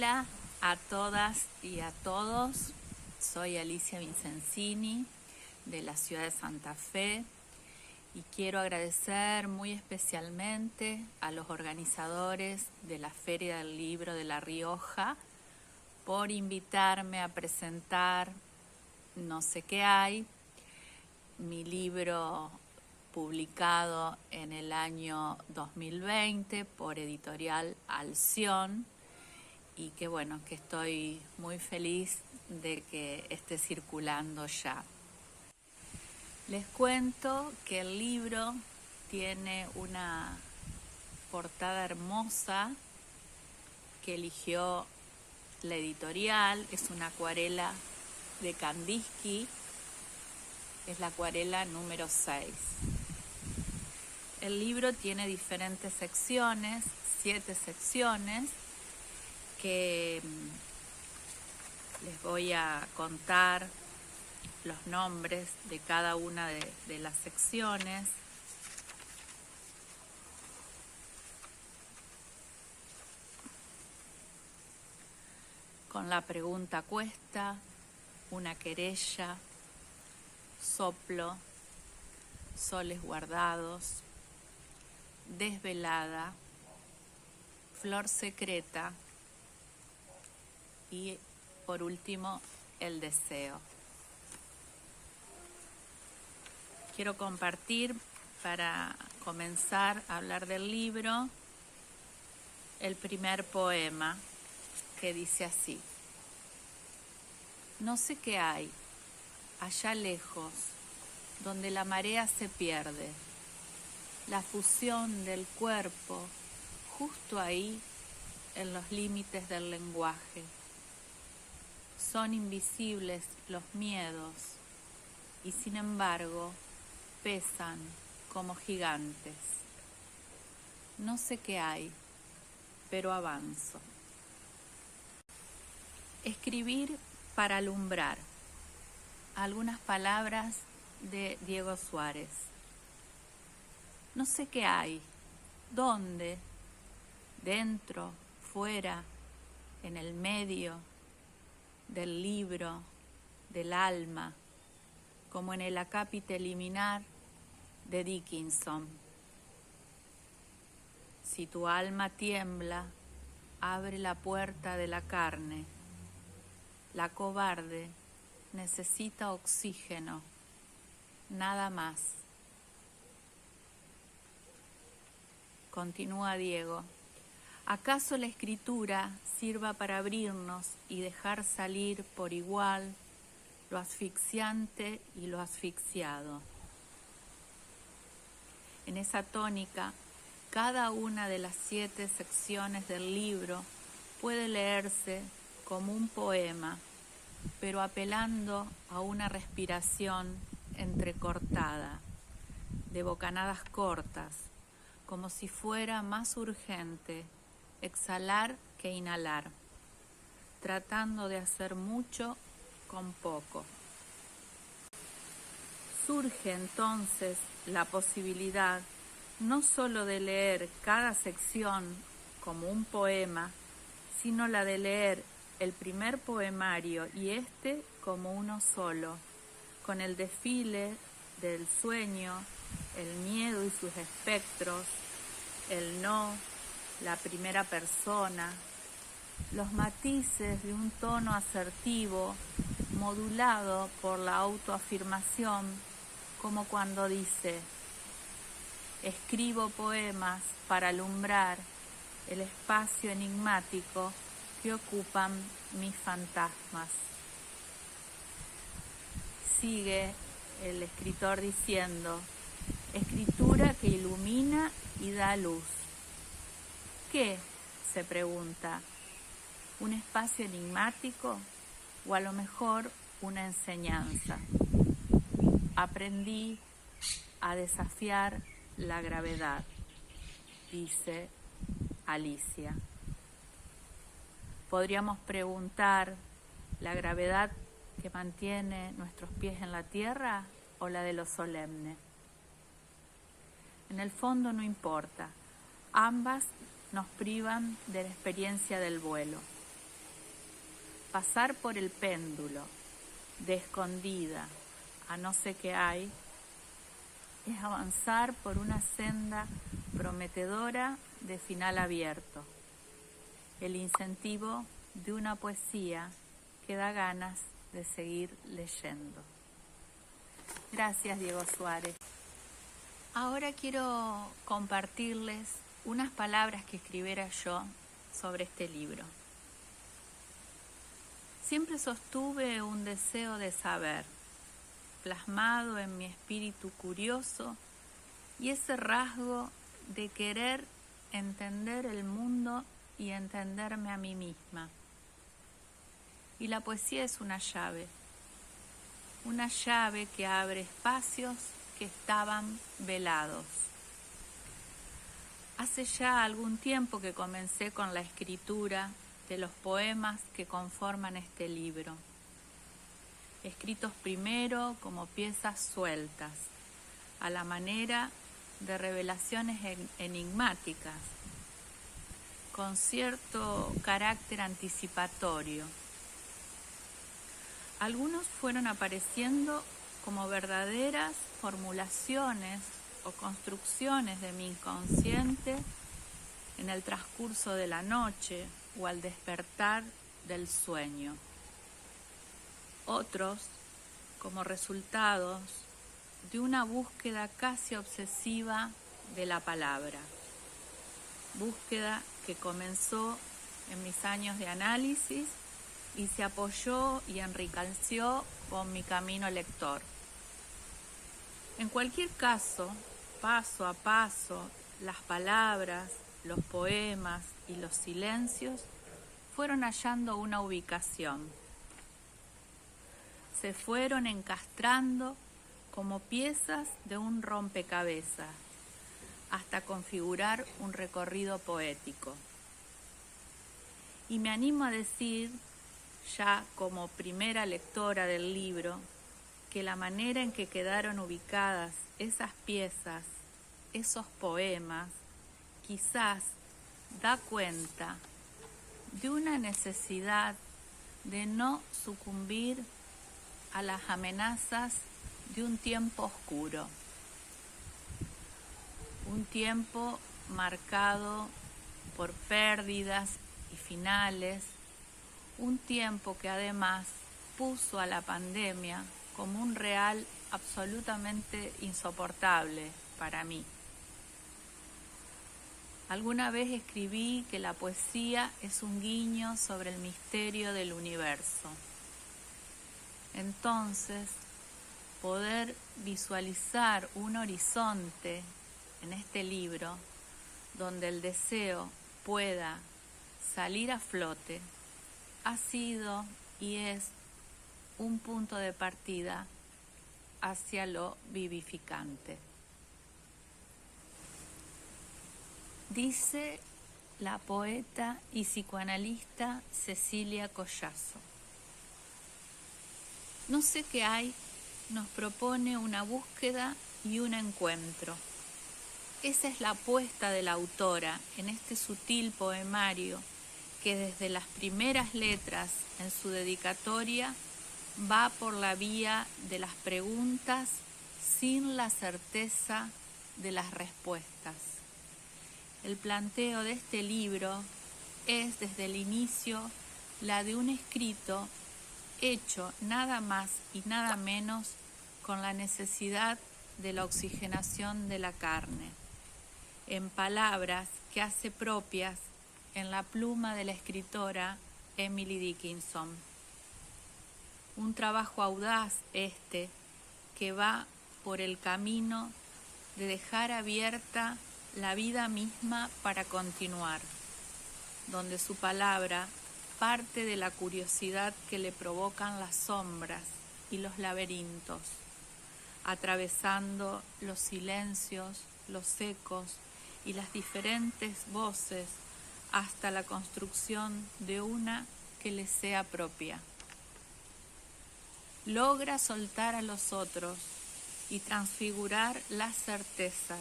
Hola a todas y a todos, soy Alicia Vincenzini de la ciudad de Santa Fe y quiero agradecer muy especialmente a los organizadores de la Feria del Libro de La Rioja por invitarme a presentar No sé qué hay, mi libro publicado en el año 2020 por Editorial Alción y que bueno, que estoy muy feliz de que esté circulando ya. Les cuento que el libro tiene una portada hermosa que eligió la editorial, es una acuarela de Kandinsky, es la acuarela número 6. El libro tiene diferentes secciones, 7 secciones, que les voy a contar los nombres de cada una de las secciones. Con la pregunta cuesta, una querella, soplo, soles guardados, desvelada, flor secreta y por último el deseo. Quiero compartir para comenzar a hablar del libro el primer poema que dice así: no sé qué hay allá lejos donde la marea se pierde, la fusión del cuerpo justo ahí en los límites del lenguaje. Son invisibles los miedos y sin embargo pesan como gigantes. No sé qué hay, pero avanzo. Escribir para alumbrar. Algunas palabras de Diego Suárez. No sé qué hay, dónde, dentro, fuera, en el medio del libro, del alma, como en el acápite liminar de Dickinson. Si tu alma tiembla, abre la puerta de la carne. La cobarde necesita oxígeno, nada más. Continúa Diego. ¿Acaso la escritura sirva para abrirnos y dejar salir por igual lo asfixiante y lo asfixiado? En esa tónica, cada una de las 7 secciones del libro puede leerse como un poema, pero apelando a una respiración entrecortada, de bocanadas cortas, como si fuera más urgente exhalar que inhalar, tratando de hacer mucho con poco. Surge entonces la posibilidad no solo de leer cada sección como un poema, sino la de leer el primer poemario y este como uno solo, con el desfile del sueño, el miedo y sus espectros, el no, la primera persona, los matices de un tono asertivo modulado por la autoafirmación, como cuando dice: escribo poemas para alumbrar el espacio enigmático que ocupan mis fantasmas. Sigue el escritor diciendo: escritura que ilumina y da luz. ¿Qué?, se pregunta. ¿Un espacio enigmático o a lo mejor una enseñanza? Aprendí a desafiar la gravedad, dice Alicia. Podríamos preguntar: ¿la gravedad que mantiene nuestros pies en la tierra o la de lo solemne? En el fondo no importa, ambas nos privan de la experiencia del vuelo. pasar por el péndulo de escondida a no sé qué hay, es avanzar por una senda prometedora de final abierto, el incentivo de una poesía que da ganas de seguir leyendo. Gracias, Diego Suárez. Ahora quiero compartirles unas palabras que escribiera yo sobre este libro. Siempre sostuve un deseo de saber, plasmado en mi espíritu curioso, y ese rasgo de querer entender el mundo y entenderme a mí misma. Y la poesía es una llave que abre espacios que estaban velados. Hace ya algún tiempo que comencé con la escritura de los poemas que conforman este libro, escritos primero como piezas sueltas, a la manera de revelaciones enigmáticas, con cierto carácter anticipatorio. Algunos fueron apareciendo como verdaderas formulaciones o construcciones de mi inconsciente en el transcurso de la noche o al despertar del sueño. Otros como resultados de una búsqueda casi obsesiva de la palabra, búsqueda que comenzó en mis años de análisis y se apoyó y enriqueció con mi camino lector. En cualquier caso, paso a paso, las palabras, los poemas y los silencios fueron hallando una ubicación. Se fueron encastrando como piezas de un rompecabezas hasta configurar un recorrido poético. Y me animo a decir, ya como primera lectora del libro, que la manera en que quedaron ubicadas esas piezas, esos poemas, quizás da cuenta de una necesidad de no sucumbir a las amenazas de un tiempo oscuro, un tiempo marcado por pérdidas y finales, un tiempo que además puso a la pandemia como un real absolutamente insoportable para mí. Alguna vez escribí que la poesía es un guiño sobre el misterio del universo. Entonces, poder visualizar un horizonte en este libro donde el deseo pueda salir a flote ha sido y es un punto de partida hacia lo vivificante. Dice la poeta y psicoanalista Cecilia Collazo: no sé qué hay, nos propone una búsqueda y un encuentro. Esa es la apuesta de la autora en este sutil poemario que desde las primeras letras en su dedicatoria va por la vía de las preguntas sin la certeza de las respuestas. El planteo de este libro es desde el inicio la de un escrito hecho nada más y nada menos con la necesidad de la oxigenación de la carne, en palabras que hace propias en la pluma de la escritora Emily Dickinson. Un trabajo audaz que va por el camino de dejar abierta la vida misma para continuar, donde su palabra parte de la curiosidad que le provocan las sombras y los laberintos, atravesando los silencios, los ecos y las diferentes voces hasta la construcción de una que le sea propia. Logra soltar a los otros y transfigurar las certezas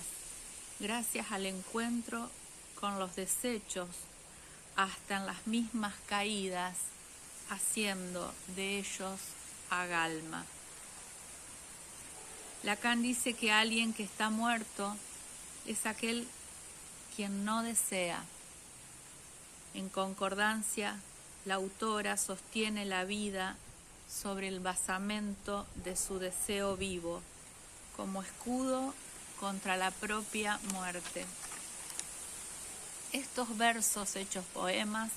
gracias al encuentro con los desechos hasta en las mismas caídas haciendo de ellos agalma. Lacan dice que alguien que está muerto es aquel quien no desea. En concordancia, la autora sostiene la vida sobre el basamento de su deseo vivo, como escudo contra la propia muerte. Estos versos hechos poemas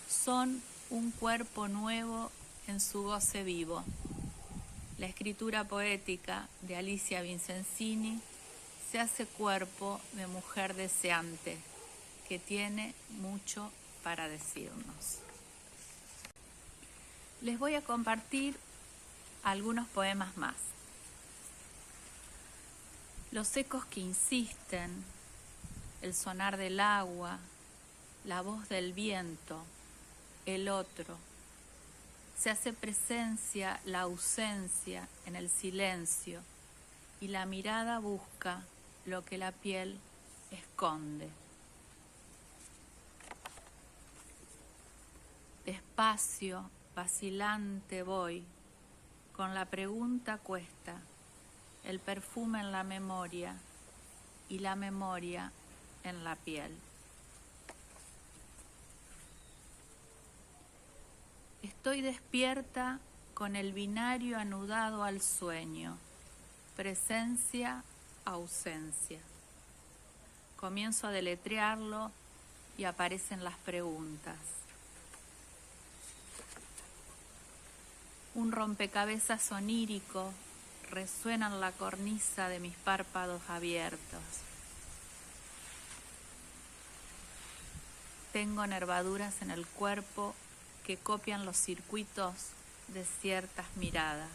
son un cuerpo nuevo en su goce vivo. La escritura poética de Alicia Vincenzini se hace cuerpo de mujer deseante, que tiene mucho para decirnos. Les voy a compartir algunos poemas más. Los ecos que insisten, el sonar del agua, la voz del viento, el otro. Se hace presencia la ausencia en el silencio y la mirada busca lo que la piel esconde. Despacio, vacilante voy, con la pregunta cuesta, el perfume en la memoria y la memoria en la piel. Estoy despierta con el binario anudado al sueño, presencia, ausencia. Comienzo a deletrearlo y aparecen las preguntas. Un rompecabezas onírico resuena en la cornisa de mis párpados abiertos. Tengo nervaduras en el cuerpo que copian los circuitos de ciertas miradas.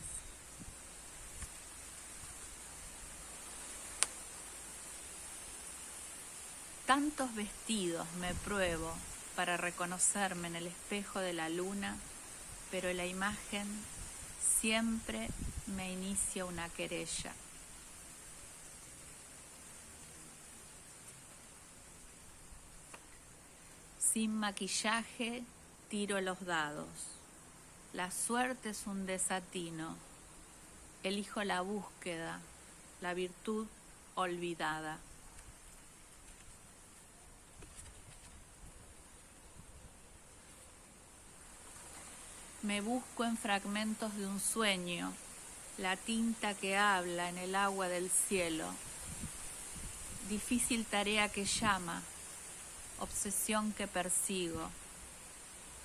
Tantos vestidos me pruebo para reconocerme en el espejo de la luna, pero la imagen siempre me inicia una querella. Sin maquillaje tiro los dados. La suerte es un desatino. Elijo la búsqueda, la virtud olvidada. Me busco en fragmentos de un sueño, la tinta que habla en el agua del cielo. Difícil tarea que llama, obsesión que persigo.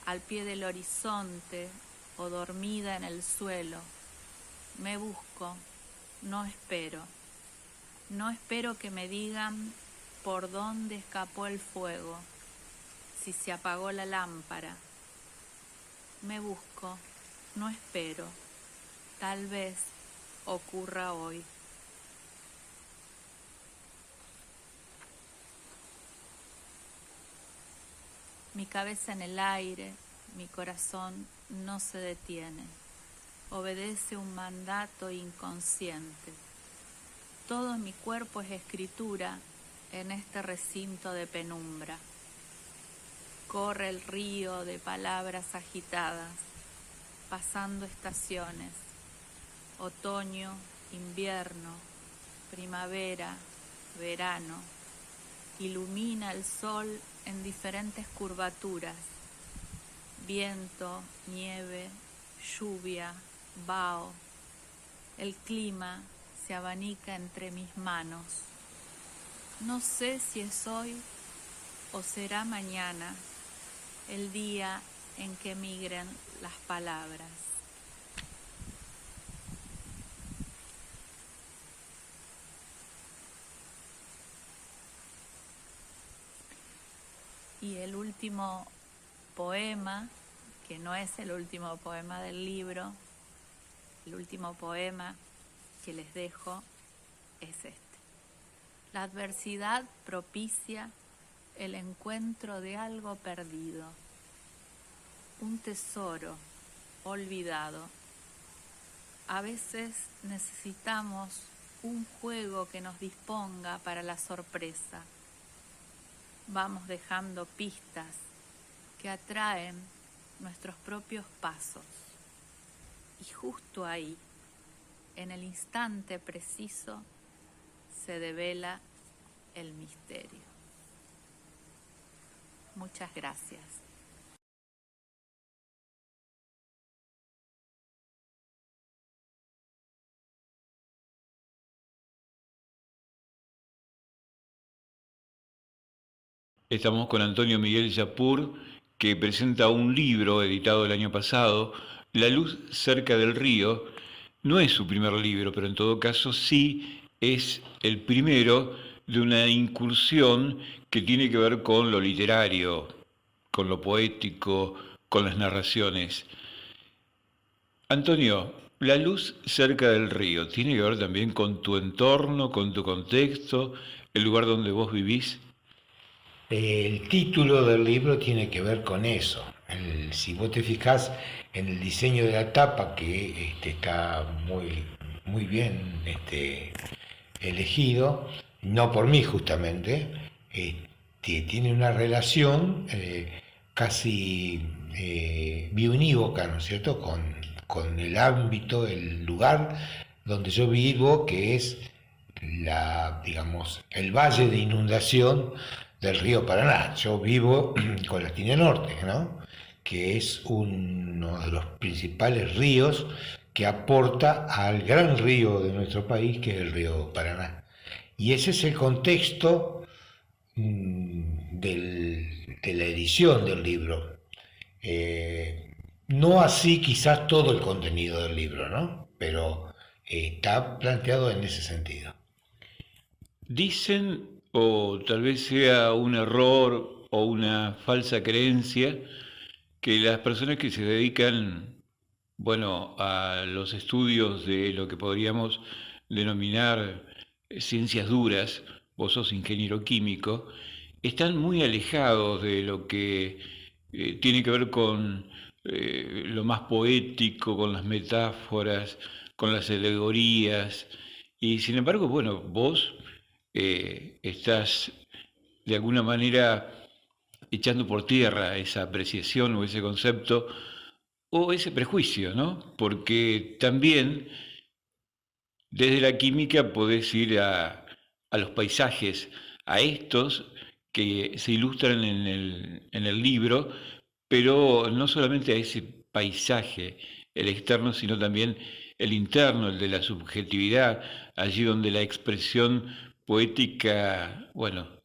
Al pie del horizonte o dormida en el suelo, me busco, no espero. No espero que me digan por dónde escapó el fuego, si se apagó la lámpara. Me busco, no espero, tal vez ocurra hoy. Mi cabeza en el aire, mi corazón no se detiene, obedece un mandato inconsciente. Todo mi cuerpo es escritura en este recinto de penumbra. Corre el río de palabras agitadas, pasando estaciones, otoño, invierno, primavera, verano. Ilumina el sol en diferentes curvaturas, viento, nieve, lluvia, vaho. El clima se abanica entre mis manos. No sé si es hoy o será mañana el día en que migren las palabras. Y el último poema, que no es el último poema del libro, el último poema que les dejo es este. La adversidad propicia el encuentro de algo perdido, un tesoro olvidado. A veces necesitamos un juego que nos disponga para la sorpresa. Vamos dejando pistas que atraen nuestros propios pasos. Y justo ahí, en el instante preciso, se devela el misterio. Muchas gracias. Estamos con Antonio Miguel Yapur, que presenta un libro editado el año pasado, La luz cerca del río. No es su primer libro, pero en todo caso sí es el primero de una incursión que tiene que ver con lo literario, con lo poético, con las narraciones. Antonio, la luz cerca del río, ¿tiene que ver también con tu entorno, con tu contexto, el lugar donde vos vivís? El título del libro tiene que ver con eso. Si vos te fijás en el diseño de la tapa, que está muy bien elegido, no por mí justamente, tiene una relación casi biunívoca, ¿no es cierto?, con el ámbito, el lugar donde yo vivo, que es el valle de inundación del río Paraná. Yo vivo con la Tina Norte, ¿no?, que es uno de los principales ríos que aporta al gran río de nuestro país, que es el río Paraná. Y ese es el contexto de la edición del libro. No así quizás todo el contenido del libro, ¿no? Pero está planteado en ese sentido. Dicen, o tal vez sea un error o una falsa creencia, que las personas que se dedican, bueno, a los estudios de lo que podríamos denominar ciencias duras, vos sos ingeniero químico, están muy alejados de lo que tiene que ver con lo más poético, con las metáforas, con las alegorías. Y sin embargo, bueno, vos estás de alguna manera echando por tierra esa apreciación o ese concepto o ese prejuicio, ¿no? Porque también desde la química podés ir a los paisajes, a estos que se ilustran en el libro, pero no solamente a ese paisaje, el externo, sino también el interno, el de la subjetividad, allí donde la expresión poética, bueno,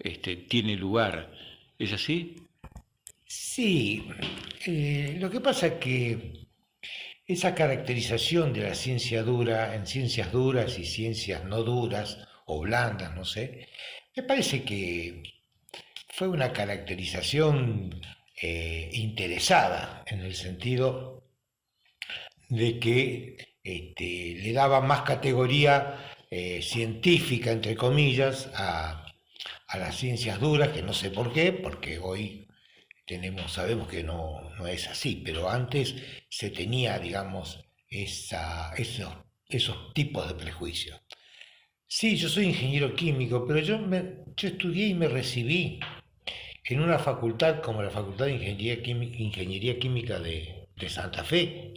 tiene lugar. ¿Es así? Sí, lo que pasa es que esa caracterización de la ciencia dura en ciencias duras y ciencias no duras o blandas, no sé, me parece que fue una caracterización interesada, en el sentido de que le daba más categoría científica, entre comillas, a las ciencias duras, que no sé por qué, porque hoy sabemos que no es así, pero antes se tenía, digamos, esos tipos de prejuicios. Sí, yo soy ingeniero químico, pero yo estudié y me recibí en una facultad como la Facultad de Ingeniería Química de Santa Fe,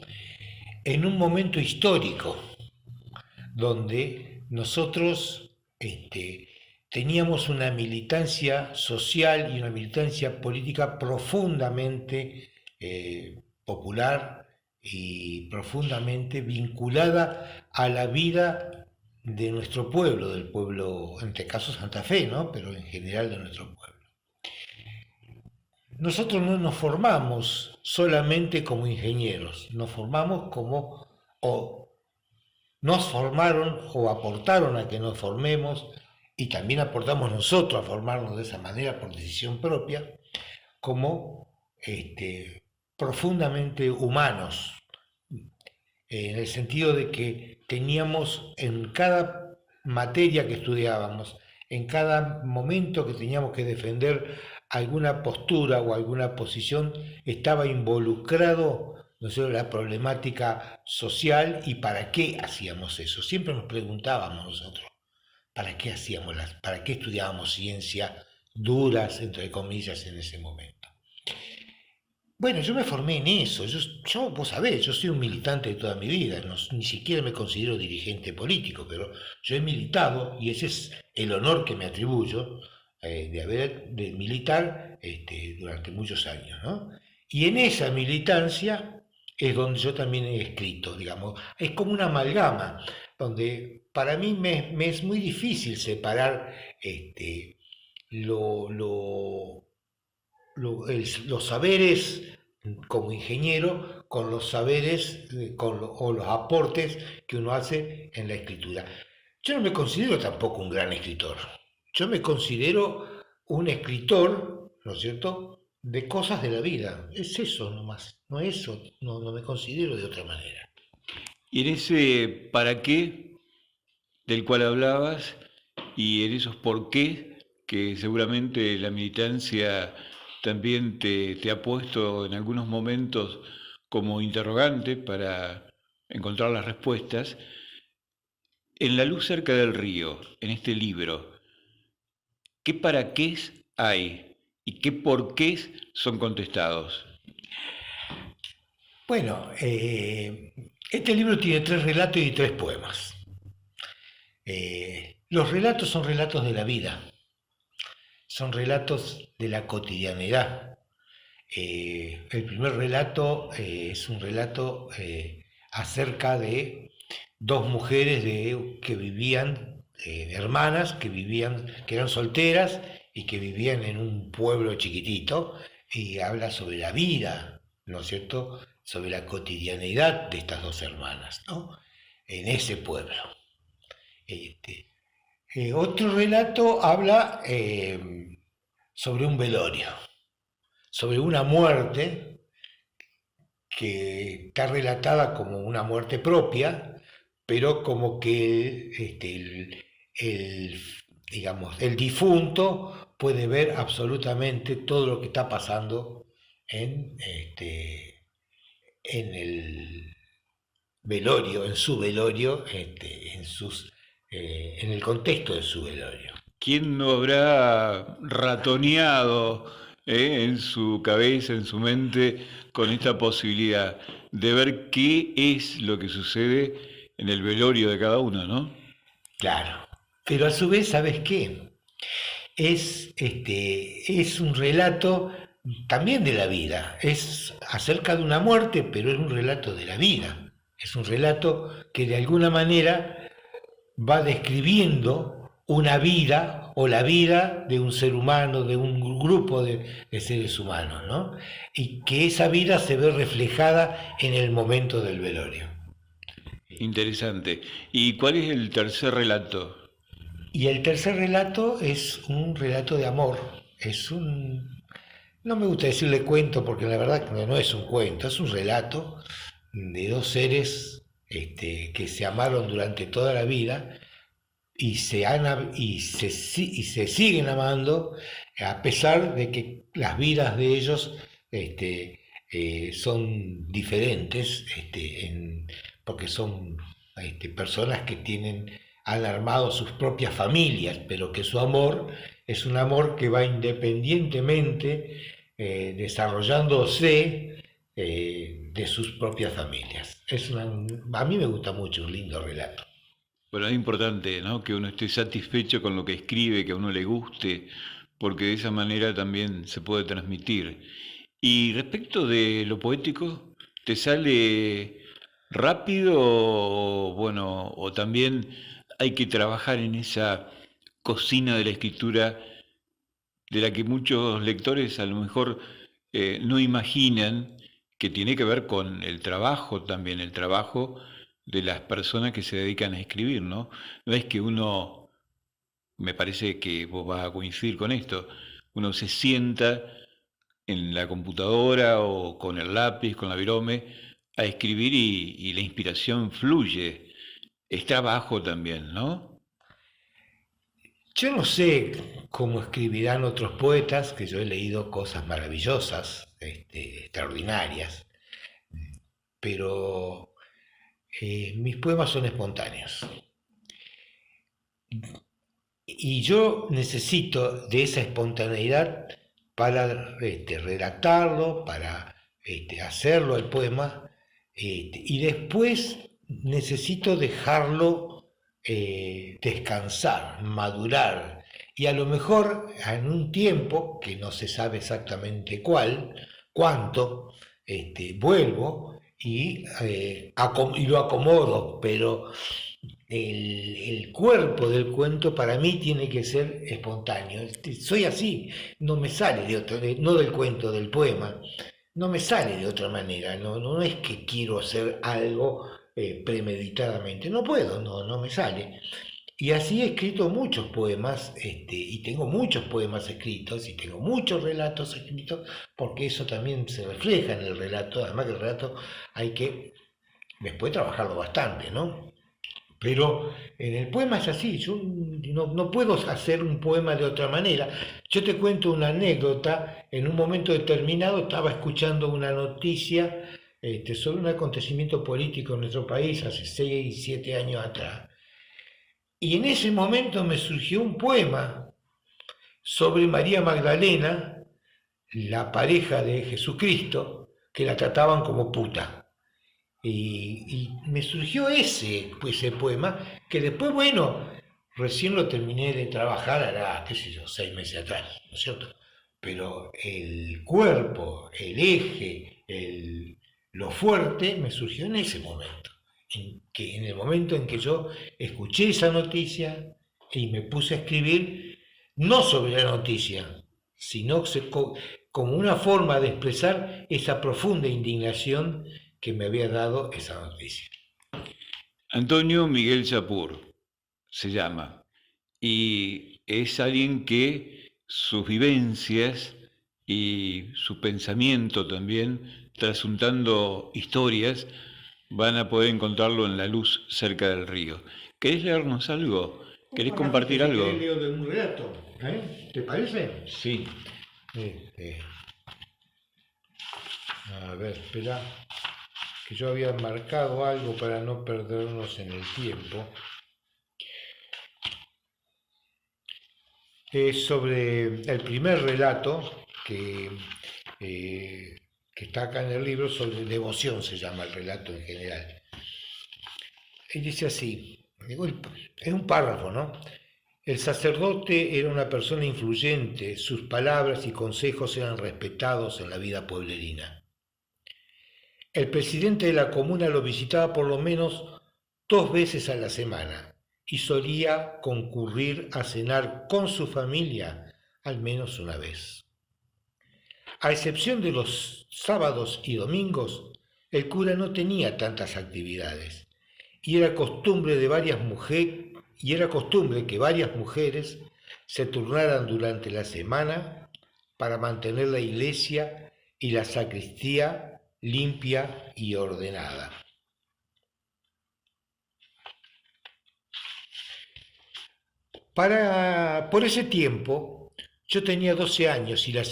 en un momento histórico donde nosotros teníamos una militancia social y una militancia política profundamente popular y profundamente vinculada a la vida de nuestro pueblo, del pueblo, en este caso Santa Fe, ¿no?, pero en general de nuestro pueblo. Nosotros no nos formamos solamente como ingenieros, nos formamos como, o nos formaron o aportaron a que nos formemos, y también aportamos nosotros a formarnos de esa manera por decisión propia, como profundamente humanos, en el sentido de que teníamos en cada materia que estudiábamos, en cada momento que teníamos que defender alguna postura o alguna posición, estaba involucrado, ¿no sé?, la problemática social y para qué hacíamos eso. Siempre nos preguntábamos nosotros, ¿para qué para qué estudiábamos ciencia duras, entre comillas, en ese momento? Bueno, yo me formé en eso. Vos sabés, yo soy un militante de toda mi vida. Ni siquiera me considero dirigente político, pero yo he militado y ese es el honor que me atribuyo de militar durante muchos años, ¿no? Y en esa militancia es donde yo también he escrito, digamos. Es como una amalgama, donde para mí me es muy difícil separar lo, lo, los saberes como ingeniero con los saberes o los aportes que uno hace en la escritura. Yo no me considero tampoco un gran escritor. Yo me considero un escritor, ¿no es cierto?, de cosas de la vida. Es eso nomás, no eso, no me considero de otra manera. Y en ese para qué del cual hablabas y en esos por qué que seguramente la militancia también te ha puesto en algunos momentos como interrogante para encontrar las respuestas, en La luz cerca del río, en este libro, ¿qué para qué hay y qué por qué son contestados? Bueno, este libro tiene 3 relatos y 3 poemas. Los relatos son relatos de la vida, son relatos de la cotidianidad. El primer relato es un relato acerca de dos mujeres que vivían, hermanas, que eran solteras y que vivían en un pueblo chiquitito, y habla sobre la vida, ¿no es cierto?, sobre la cotidianidad de estas dos hermanas, ¿no?, en ese pueblo. Este, Otro relato habla sobre un velorio, sobre una muerte que está relatada como una muerte propia, pero como que digamos, el difunto puede ver absolutamente todo lo que está pasando en el velorio, en su velorio, en el contexto de su velorio. ¿Quién no habrá ratoneado en su cabeza, en su mente, con esta posibilidad de ver qué es lo que sucede en el velorio de cada uno, ¿no? Claro. Pero a su vez, ¿sabes qué? Es un relato también de la vida. Es acerca de una muerte, pero es un relato de la vida. Es un relato que de alguna manera va describiendo una vida o la vida de un ser humano, de un grupo de seres humanos, ¿no? Y que esa vida se ve reflejada en el momento del velorio. Interesante. ¿Y cuál es el tercer relato? Y el tercer relato es un relato de amor. No me gusta decirle cuento porque la verdad que no es un cuento, es un relato de dos seres que se amaron durante toda la vida y se siguen amando a pesar de que las vidas de ellos son diferentes, porque son personas que han armado sus propias familias, pero que su amor es un amor que va independientemente desarrollándose de sus propias familias. A mí me gusta mucho, un lindo relato. Bueno, es importante, ¿no?, que uno esté satisfecho con lo que escribe, que a uno le guste, porque de esa manera también se puede transmitir. Y respecto de lo poético, ¿te sale rápido o, bueno, o también hay que trabajar en esa cocina de la escritura de la que muchos lectores a lo mejor no imaginan que tiene que ver con el trabajo también, el trabajo de las personas que se dedican a escribir, ¿no? No es que uno, me parece que vos vas a coincidir con esto, uno se sienta en la computadora o con el lápiz, con la virome, a escribir y la inspiración fluye. Es trabajo también, ¿no? Yo no sé cómo escribirán otros poetas, que yo he leído cosas maravillosas, extraordinarias, pero mis poemas son espontáneos. Y yo necesito de esa espontaneidad para redactarlo, para hacerlo el poema, y después necesito dejarlo descansar, madurar, y a lo mejor en un tiempo, que no se sabe exactamente cuánto, vuelvo y lo acomodo, pero el cuerpo del cuento para mí tiene que ser espontáneo. Soy así, no me sale no del cuento, del poema, no me sale de otra manera, no es que quiero hacer algo premeditadamente, no puedo, no me sale. Y así he escrito muchos poemas, y tengo muchos poemas escritos, y tengo muchos relatos escritos, porque eso también se refleja en el relato, además que el relato hay que después trabajarlo bastante, ¿no? Pero en el poema es así, yo no puedo hacer un poema de otra manera. Yo te cuento una anécdota, en un momento determinado estaba escuchando una noticia sobre un acontecimiento político en nuestro país hace 6, 7 años atrás. Y en ese momento me surgió un poema sobre María Magdalena, la pareja de Jesucristo, que la trataban como puta. Y me surgió ese poema, que después, bueno, recién lo terminé de trabajar, hará, qué sé yo, 6 meses atrás, ¿no es cierto? Pero el cuerpo, el eje, lo fuerte, me surgió en ese momento. En el momento en que yo escuché esa noticia y me puse a escribir, no sobre la noticia, sino como una forma de expresar esa profunda indignación que me había dado esa noticia. Antonio Miguel Yapur se llama, y es alguien que sus vivencias y su pensamiento también, trasuntando historias, van a poder encontrarlo en La luz cerca del río. ¿Querés leernos algo? ¿Querés compartir algo? ¿Querés leo de un relato? ¿Te parece? Sí. A ver, espera, que yo había marcado algo para no perdernos en el tiempo. Es sobre el primer relato que está acá en el libro, sobre devoción se llama el relato en general. Y dice así, es un párrafo, ¿no? El sacerdote era una persona influyente, sus palabras y consejos eran respetados en la vida pueblerina. El presidente de la comuna lo visitaba por lo menos 2 veces a la semana y solía concurrir a cenar con su familia al menos una vez. A excepción de los sábados y domingos, el cura no tenía tantas actividades y era costumbre que varias mujeres se turnaran durante la semana para mantener la iglesia y la sacristía limpia y ordenada. Por ese tiempo, yo tenía 12 años y las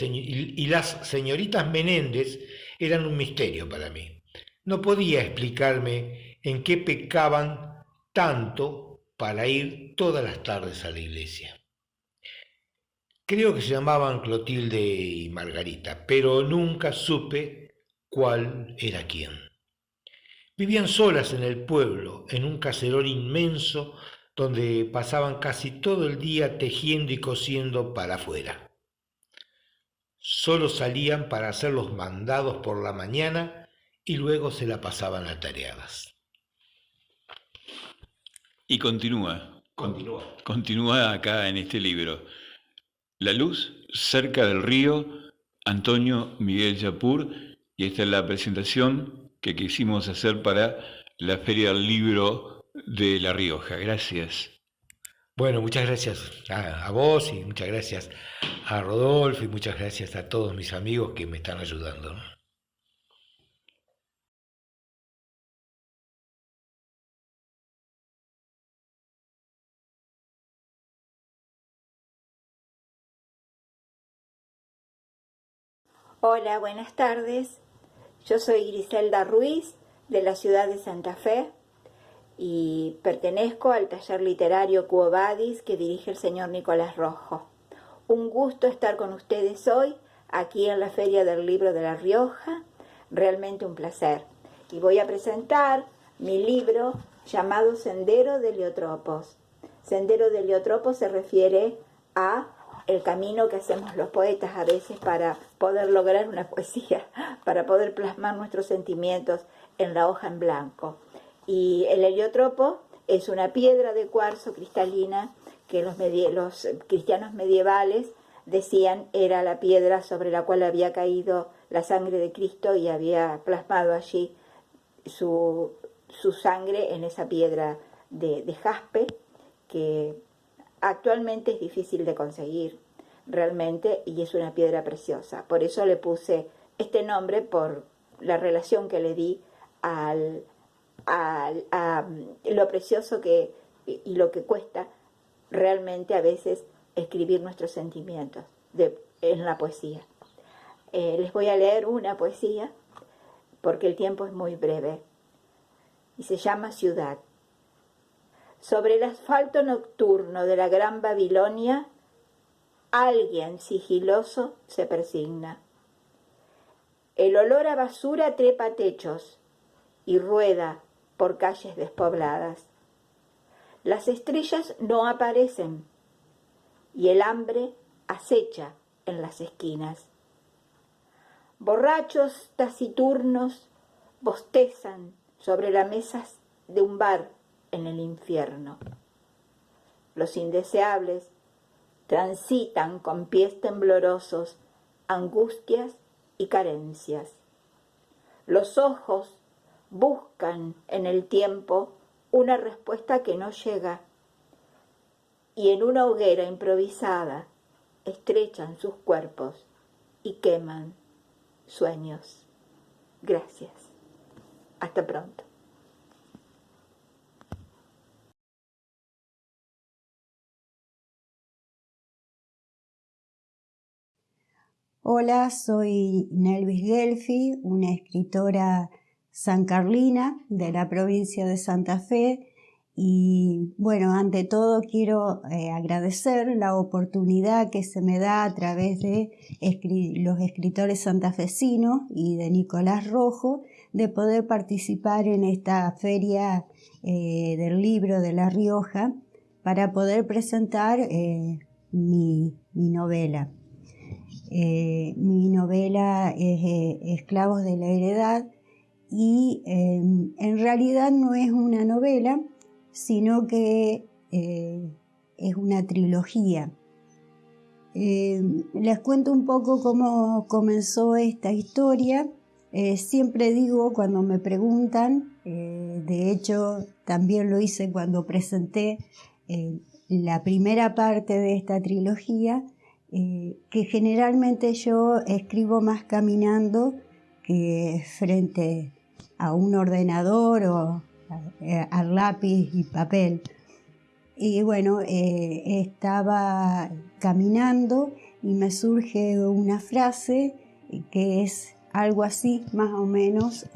señoritas Menéndez eran un misterio para mí. No podía explicarme en qué pecaban tanto para ir todas las tardes a la iglesia. Creo que se llamaban Clotilde y Margarita, pero nunca supe cuál era quién. Vivían solas en el pueblo, en un caserón inmenso donde pasaban casi todo el día tejiendo y cosiendo para afuera. Solo salían para hacer los mandados por la mañana y luego se la pasaban atareadas. Y continúa acá en este libro. La luz cerca del río, Antonio Miguel Yapur, y esta es la presentación que quisimos hacer para la Feria del Libro de La Rioja. Gracias. Bueno, muchas gracias a vos y muchas gracias a Rodolfo y muchas gracias a todos mis amigos que me están ayudando. Hola, buenas tardes. Yo soy Griselda Ruiz, de la ciudad de Santa Fe, y pertenezco al taller literario Quo Vadis que dirige el señor Nicolás Rojo. Un gusto estar con ustedes hoy, aquí en la Feria del Libro de La Rioja, realmente un placer. Y voy a presentar mi libro llamado Sendero de Heliotropos. Sendero de Heliotropos se refiere a el camino que hacemos los poetas a veces para poder lograr una poesía, para poder plasmar nuestros sentimientos en la hoja en blanco. Y el heliotropo es una piedra de cuarzo cristalina que los cristianos medievales decían era la piedra sobre la cual había caído la sangre de Cristo y había plasmado allí su sangre en esa piedra de jaspe, que actualmente es difícil de conseguir realmente y es una piedra preciosa. Por eso le puse este nombre, por la relación que le di a lo precioso y lo que cuesta realmente a veces escribir nuestros sentimientos en la poesía. Les voy a leer una poesía porque el tiempo es muy breve y se llama Ciudad. Sobre el asfalto nocturno de la gran Babilonia, alguien sigiloso se persigna. El olor a basura trepa techos y rueda por calles despobladas. Las estrellas no aparecen y el hambre acecha en las esquinas. Borrachos taciturnos bostezan sobre las mesas de un bar en el infierno. Los indeseables transitan con pies temblorosos angustias y carencias. Los ojos buscan en el tiempo una respuesta que no llega y en una hoguera improvisada estrechan sus cuerpos y queman sueños. Gracias. Hasta pronto. Hola, soy Nelvis Gelfi, una escritora sancarlina de la provincia de Santa Fe y bueno, ante todo quiero agradecer la oportunidad que se me da a través de los escritores santafesinos y de Nicolás Rojo de poder participar en esta feria del libro de La Rioja para poder presentar mi novela. Mi novela es Esclavos de la Heredad y en realidad no es una novela, sino que es una trilogía. Les cuento un poco cómo comenzó esta historia. Siempre digo cuando me preguntan, de hecho también lo hice cuando presenté la primera parte de esta trilogía, que generalmente yo escribo más caminando que frente a un ordenador o al lápiz y papel. Y bueno, estaba caminando y me surge una frase que es algo así, más o menos,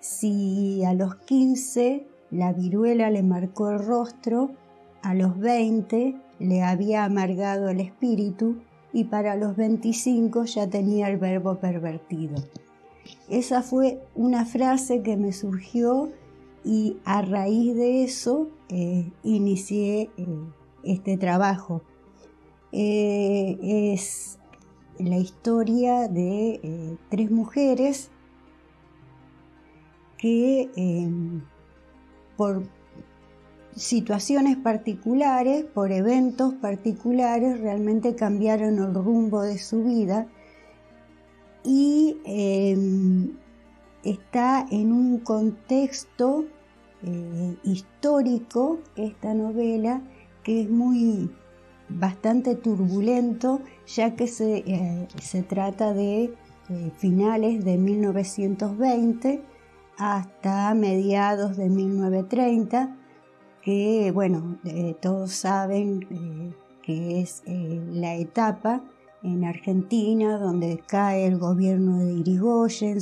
si a los 15 la viruela le marcó el rostro, a los 20 le había amargado el espíritu y para los 25 ya tenía el verbo pervertido. Esa fue una frase que me surgió y a raíz de eso inicié este trabajo. Es la historia de 3 mujeres que por situaciones particulares, por eventos particulares, realmente cambiaron el rumbo de su vida y está en un contexto histórico esta novela que es bastante turbulento, ya que se trata de finales de 1920 hasta mediados de 1930, que bueno, todos saben que es la etapa en Argentina donde cae el gobierno de Irigoyen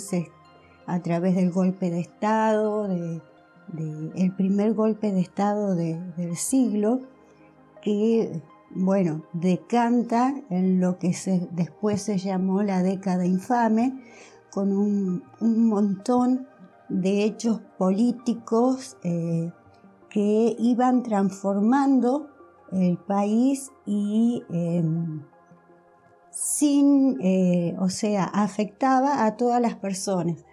a través del golpe de Estado, el primer golpe de Estado del siglo, que bueno, decanta en lo que después se llamó la década infame, con un montón de hechos políticos que iban transformando el país y afectaba a todas las personas.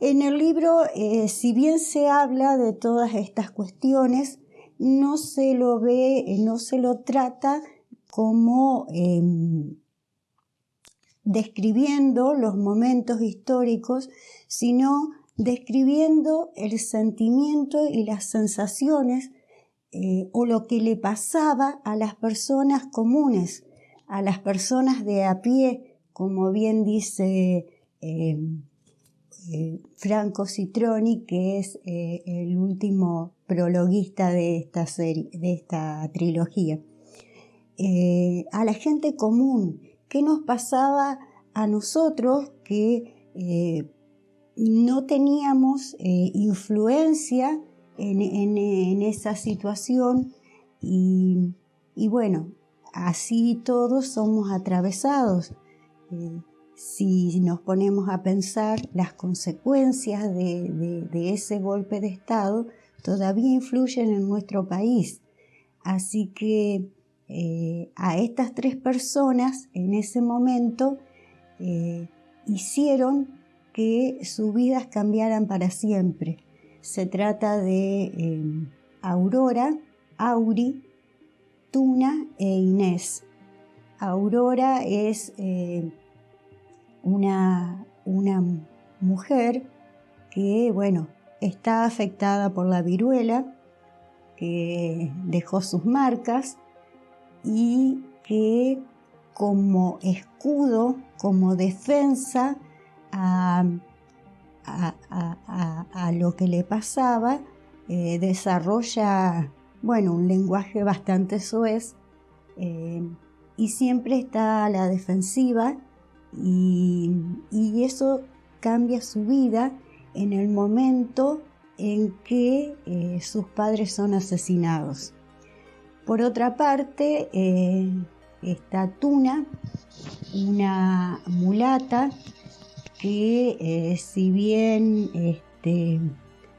En el libro, si bien se habla de todas estas cuestiones, no se lo ve, no se lo trata como describiendo los momentos históricos, sino describiendo el sentimiento y las sensaciones o lo que le pasaba a las personas comunes, a las personas de a pie, como bien dice Franco Citroni, que es el último prologuista de esta serie, de esta trilogía. A la gente común, ¿qué nos pasaba a nosotros que no teníamos influencia en esa situación? Y bueno, así todos somos atravesados. Si nos ponemos a pensar, las consecuencias de ese golpe de Estado todavía influyen en nuestro país. Así que a estas tres personas en ese momento hicieron que sus vidas cambiaran para siempre. Se trata de Aurora, Auri, Tuna e Inés. Aurora es una mujer que, bueno, está afectada por la viruela, que dejó sus marcas y que como escudo, como defensa a lo que le pasaba, desarrolla, bueno, un lenguaje bastante soez y siempre está a la defensiva y eso cambia su vida en el momento en que sus padres son asesinados. Por otra parte, está Tuna, una mulata que si bien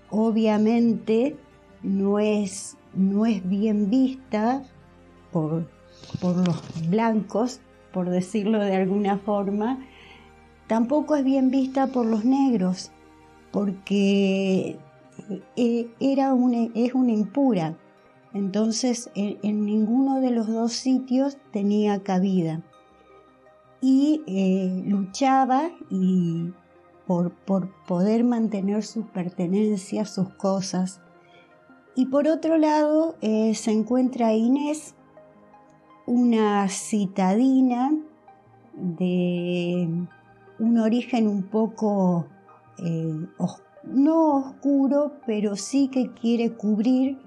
obviamente no es bien vista por los blancos, por decirlo de alguna forma, tampoco es bien vista por los negros, porque es una impura. Entonces en ninguno de los dos sitios tenía cabida. Y luchaba por poder mantener sus pertenencias, sus cosas. Y por otro lado se encuentra Inés, una citadina de un origen un poco no oscuro, pero sí que quiere cubrir,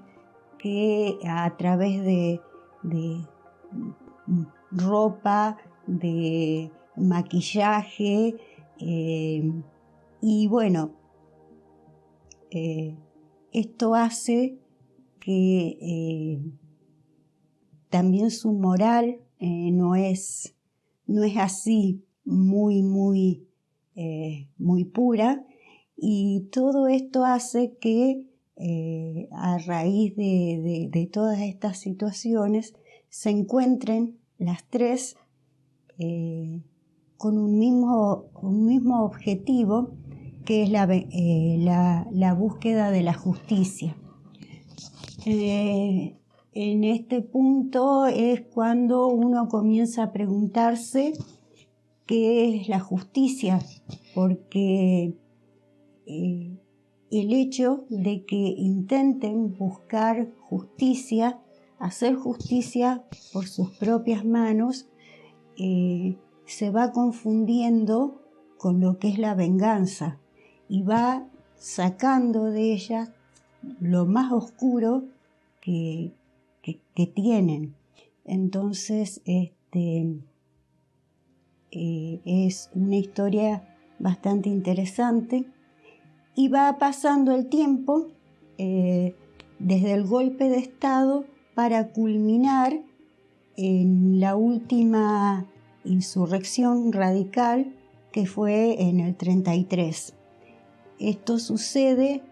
que a través de ropa, de maquillaje y bueno, esto hace que también su moral no es así muy pura, y todo esto hace que a raíz de todas estas situaciones se encuentren las tres con un mismo objetivo, que es la búsqueda de la justicia. En este punto es cuando uno comienza a preguntarse qué es la justicia, porque el hecho de que intenten buscar justicia, hacer justicia por sus propias manos, se va confundiendo con lo que es la venganza y va sacando de ella lo más oscuro que tienen. Entonces es una historia bastante interesante, y va pasando el tiempo desde el golpe de Estado para culminar en la última insurrección radical que fue en el 33. Esto sucede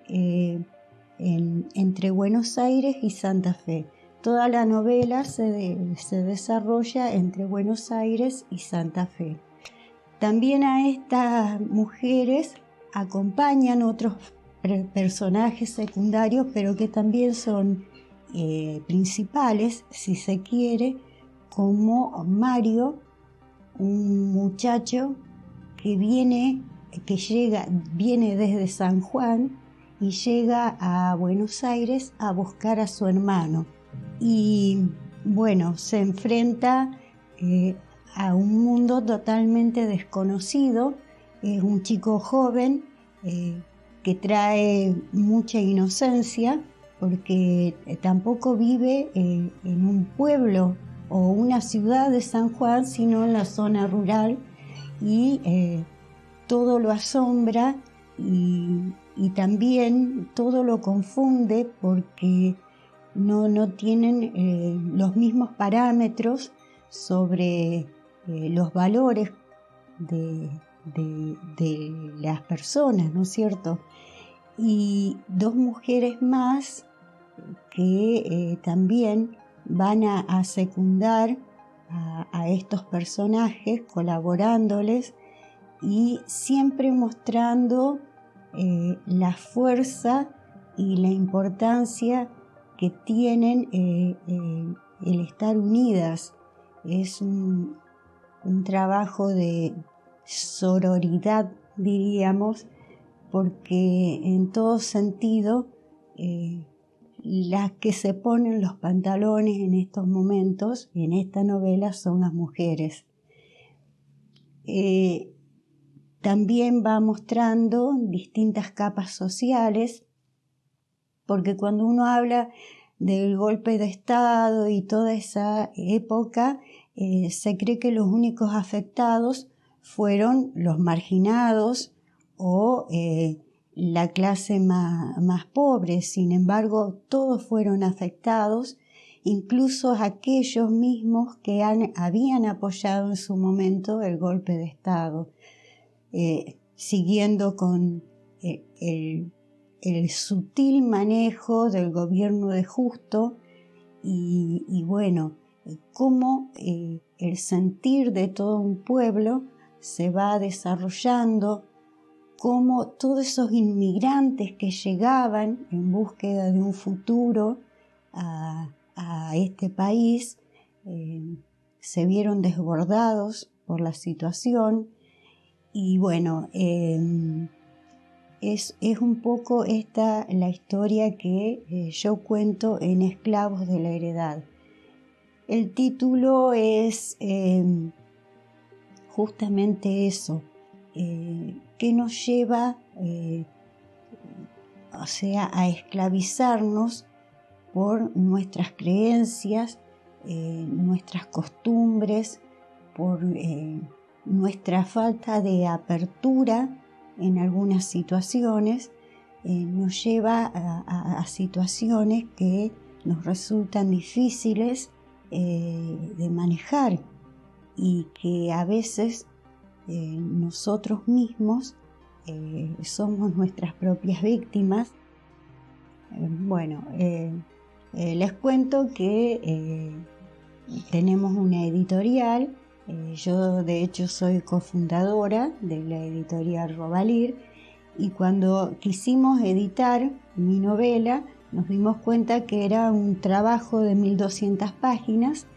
entre Buenos Aires y Santa Fe. Toda la novela se desarrolla entre Buenos Aires y Santa Fe. También a estas mujeres acompañan otros personajes secundarios, pero que también son principales, si se quiere, como Mario, un muchacho que viene desde San Juan y llega a Buenos Aires a buscar a su hermano. Y bueno, se enfrenta a un mundo totalmente desconocido. Es un chico joven que trae mucha inocencia, porque tampoco vive en un pueblo o una ciudad de San Juan, sino en la zona rural, y todo lo asombra y también todo lo confunde, porque no tienen los mismos parámetros sobre los valores de las personas, ¿no es cierto? Y dos mujeres más que también van a secundar a estos personajes, colaborándoles y siempre mostrando la fuerza y la importancia que tienen el estar unidas. Es un trabajo de sororidad, diríamos, porque en todo sentido las que se ponen los pantalones en estos momentos, en esta novela, son las mujeres. También va mostrando distintas capas sociales, porque cuando uno habla del golpe de Estado y toda esa época, se cree que los únicos afectados fueron los marginados o la clase más pobre. Sin embargo, todos fueron afectados, incluso aquellos mismos que habían apoyado en su momento el golpe de Estado, siguiendo con el sutil manejo del gobierno de Justo y bueno, cómo el sentir de todo un pueblo se va desarrollando, cómo todos esos inmigrantes que llegaban en búsqueda de un futuro a este país se vieron desbordados por la situación. Y bueno, es un poco esta la historia que yo cuento en Esclavos de la Heredad. El título es justamente eso, que nos lleva a esclavizarnos por nuestras creencias, nuestras costumbres, por nuestra falta de apertura en algunas situaciones, nos lleva a situaciones que nos resultan difíciles de manejar y que a veces nosotros mismos somos nuestras propias víctimas. Les cuento que tenemos una editorial. Yo de hecho soy cofundadora de la editorial Robalir, y cuando quisimos editar mi novela nos dimos cuenta que era un trabajo de 1200 páginas,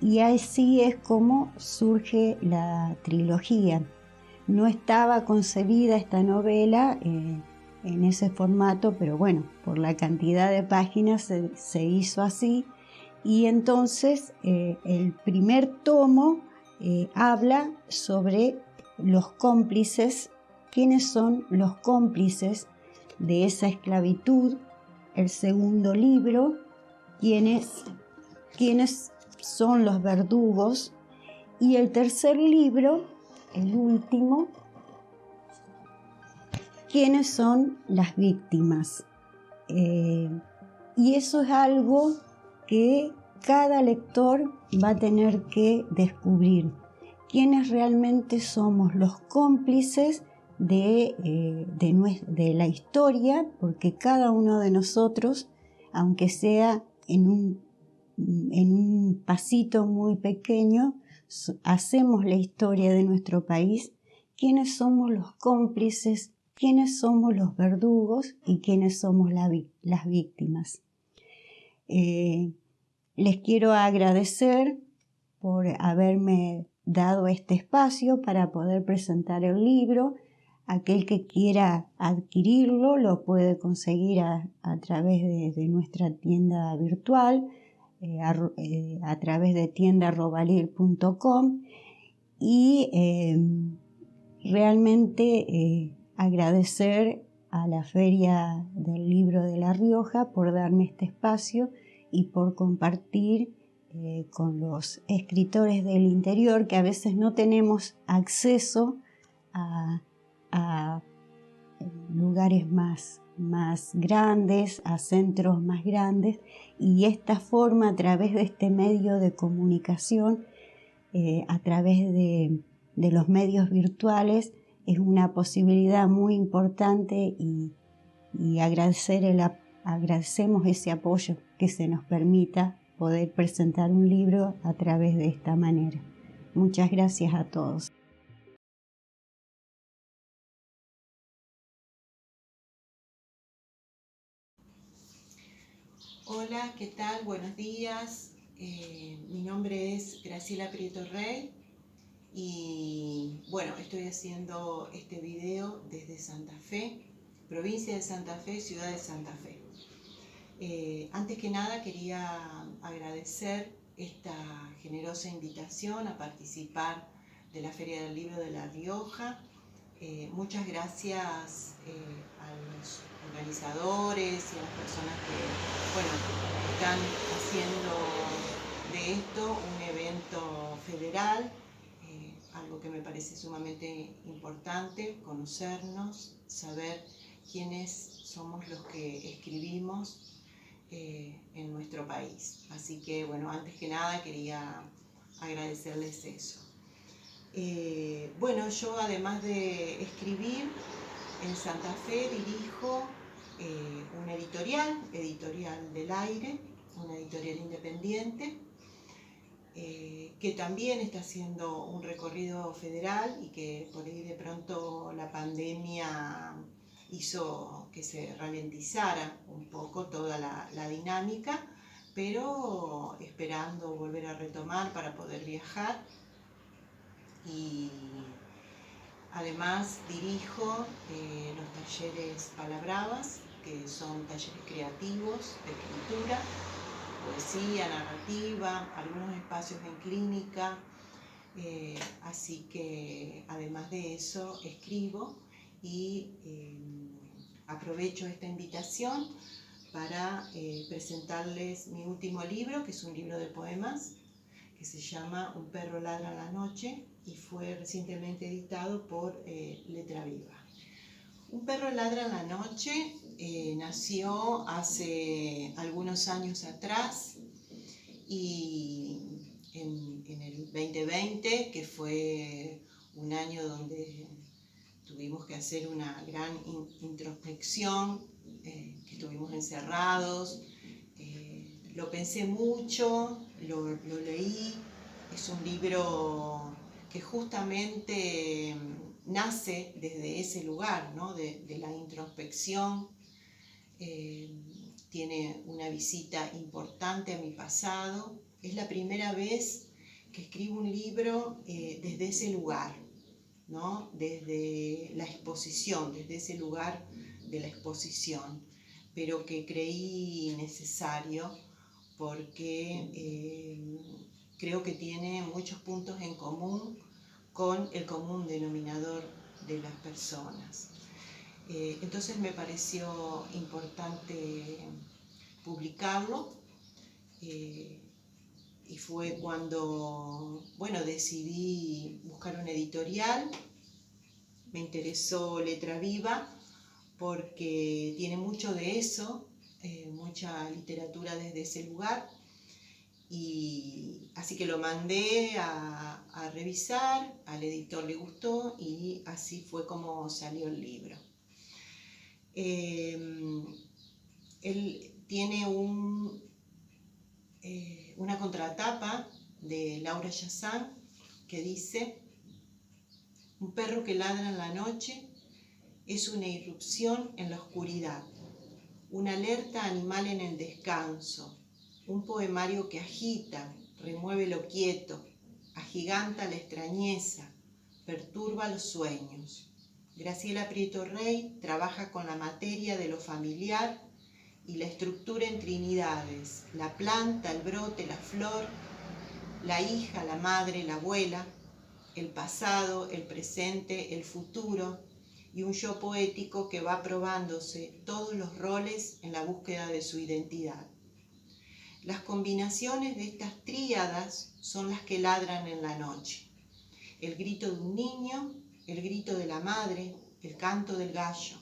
y así es como surge la trilogía. No estaba concebida esta novela en ese formato, pero bueno, por la cantidad de páginas se hizo así, y entonces el primer tomo habla sobre los cómplices, quiénes son los cómplices de esa esclavitud. El segundo libro, quiénes son los verdugos, y el tercer libro, el último, quiénes son las víctimas. Y eso es algo que cada lector va a tener que descubrir, quiénes realmente somos los cómplices de la historia, porque cada uno de nosotros, aunque sea en un pasito muy pequeño, hacemos la historia de nuestro país, quiénes somos los cómplices, quiénes somos los verdugos y quiénes somos las víctimas. Les quiero agradecer por haberme dado este espacio para poder presentar el libro. Aquel que quiera adquirirlo lo puede conseguir a través de nuestra tienda virtual, a través de tienda@lil.com, y realmente agradecer a la Feria del Libro de La Rioja por darme este espacio y por compartir con los escritores del interior, que a veces no tenemos acceso a lugares más grandes, a centros más grandes, y esta forma, a través de este medio de comunicación, a través de los medios virtuales, es una posibilidad muy importante, y agradecemos ese apoyo que se nos permita poder presentar un libro a través de esta manera. Muchas gracias a todos. Hola, ¿qué tal? Buenos días. Mi nombre es Graciela Prieto Rey y bueno, estoy haciendo este video desde Santa Fe, provincia de Santa Fe, ciudad de Santa Fe. Antes que nada quería agradecer esta generosa invitación a participar de la Feria del Libro de La Rioja. Muchas gracias a los organizadores y a las personas que están haciendo de esto un evento federal, algo que me parece sumamente importante, conocernos, saber quiénes somos los que escribimos en nuestro país. Así que antes que nada quería agradecerles eso. Yo además de escribir, en Santa Fe dirijo una editorial del Aire, una editorial independiente, que también está haciendo un recorrido federal y que por ahí de pronto la pandemia hizo que se ralentizara un poco toda la dinámica, pero esperando volver a retomar para poder viajar. Y además dirijo los talleres Palabravas, que son talleres creativos de escritura, poesía, narrativa, algunos espacios en clínica, así que además de eso escribo y aprovecho esta invitación para presentarles mi último libro, que es un libro de poemas que se llama Un perro ladra a la noche y fue recientemente editado por Letra Viva. Un perro ladra en la noche nació hace algunos años atrás, y en el 2020, que fue un año donde tuvimos que hacer una gran introspección, que estuvimos encerrados, lo pensé mucho, lo leí. Es un libro que justamente nace desde ese lugar, ¿no? de la introspección. Tiene una visita importante a mi pasado. Es la primera vez que escribo un libro desde ese lugar, ¿no? Desde la exposición, desde ese lugar de la exposición, pero que creí necesario porque creo que tiene muchos puntos en común con el común denominador de las personas. Entonces me pareció importante publicarlo, y fue cuando decidí buscar una editorial. Me interesó Letra Viva porque tiene mucho de eso, mucha literatura desde ese lugar, Y así que lo mandé a revisar, al editor le gustó y así fue como salió el libro. Él tiene una contratapa de Laura Yazán que dice: un perro que ladra en la noche es una irrupción en la oscuridad, una alerta animal en el descanso, un poemario que agita, remueve lo quieto, agiganta la extrañeza, perturba los sueños. Graciela Prieto Rey trabaja con la materia de lo familiar y la estructura en trinidades: la planta, el brote, la flor, la hija, la madre, la abuela, el pasado, el presente, el futuro, y un yo poético que va probándose todos los roles en la búsqueda de su identidad. Las combinaciones de estas tríadas son las que ladran en la noche: el grito de un niño, el grito de la madre, el canto del gallo,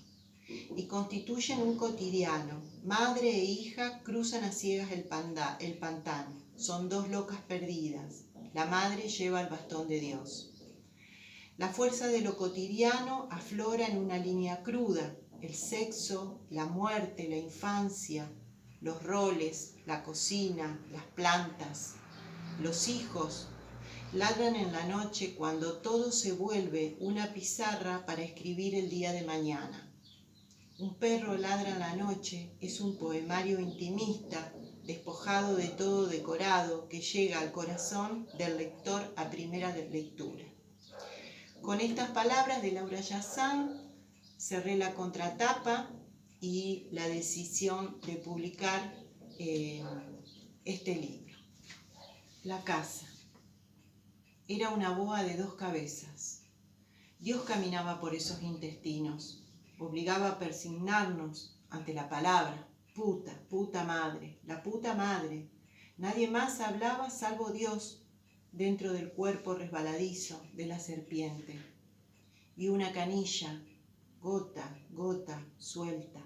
y constituyen un cotidiano. Madre e hija cruzan a ciegas el pantano, son dos locas perdidas. La madre lleva el bastón de Dios. La fuerza de lo cotidiano aflora en una línea cruda: el sexo, la muerte, la infancia, los roles, la cocina, las plantas. Los hijos ladran en la noche cuando todo se vuelve una pizarra para escribir el día de mañana. Un perro ladra en la noche es un poemario intimista, despojado de todo decorado, que llega al corazón del lector a primera lectura. Con estas palabras de Laura Yazán cerré la contratapa y la decisión de publicar este libro. La casa. Era una boa de 2 cabezas. Dios caminaba por esos intestinos, obligaba a persignarnos ante la palabra: puta, puta madre, la puta madre. Nadie más hablaba salvo Dios dentro del cuerpo resbaladizo de la serpiente. Y una canilla, gota, gota, suelta.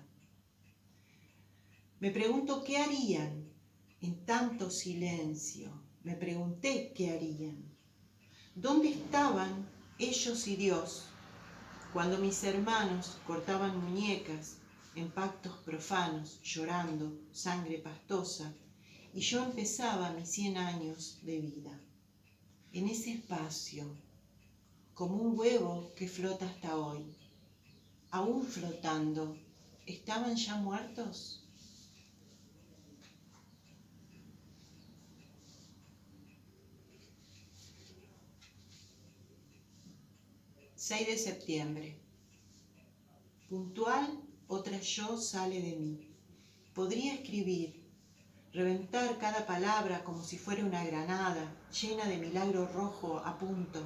Me pregunto qué harían en tanto silencio. Me pregunté qué harían. ¿Dónde estaban ellos y Dios cuando mis hermanos cortaban muñecas en pactos profanos, llorando sangre pastosa, y yo empezaba mis 100 años de vida? En ese espacio, como un huevo que flota hasta hoy, aún flotando, ¿estaban ya muertos? 6 de septiembre. Puntual, otra yo sale de mí. Podría escribir, reventar cada palabra como si fuera una granada, llena de milagro rojo a punto.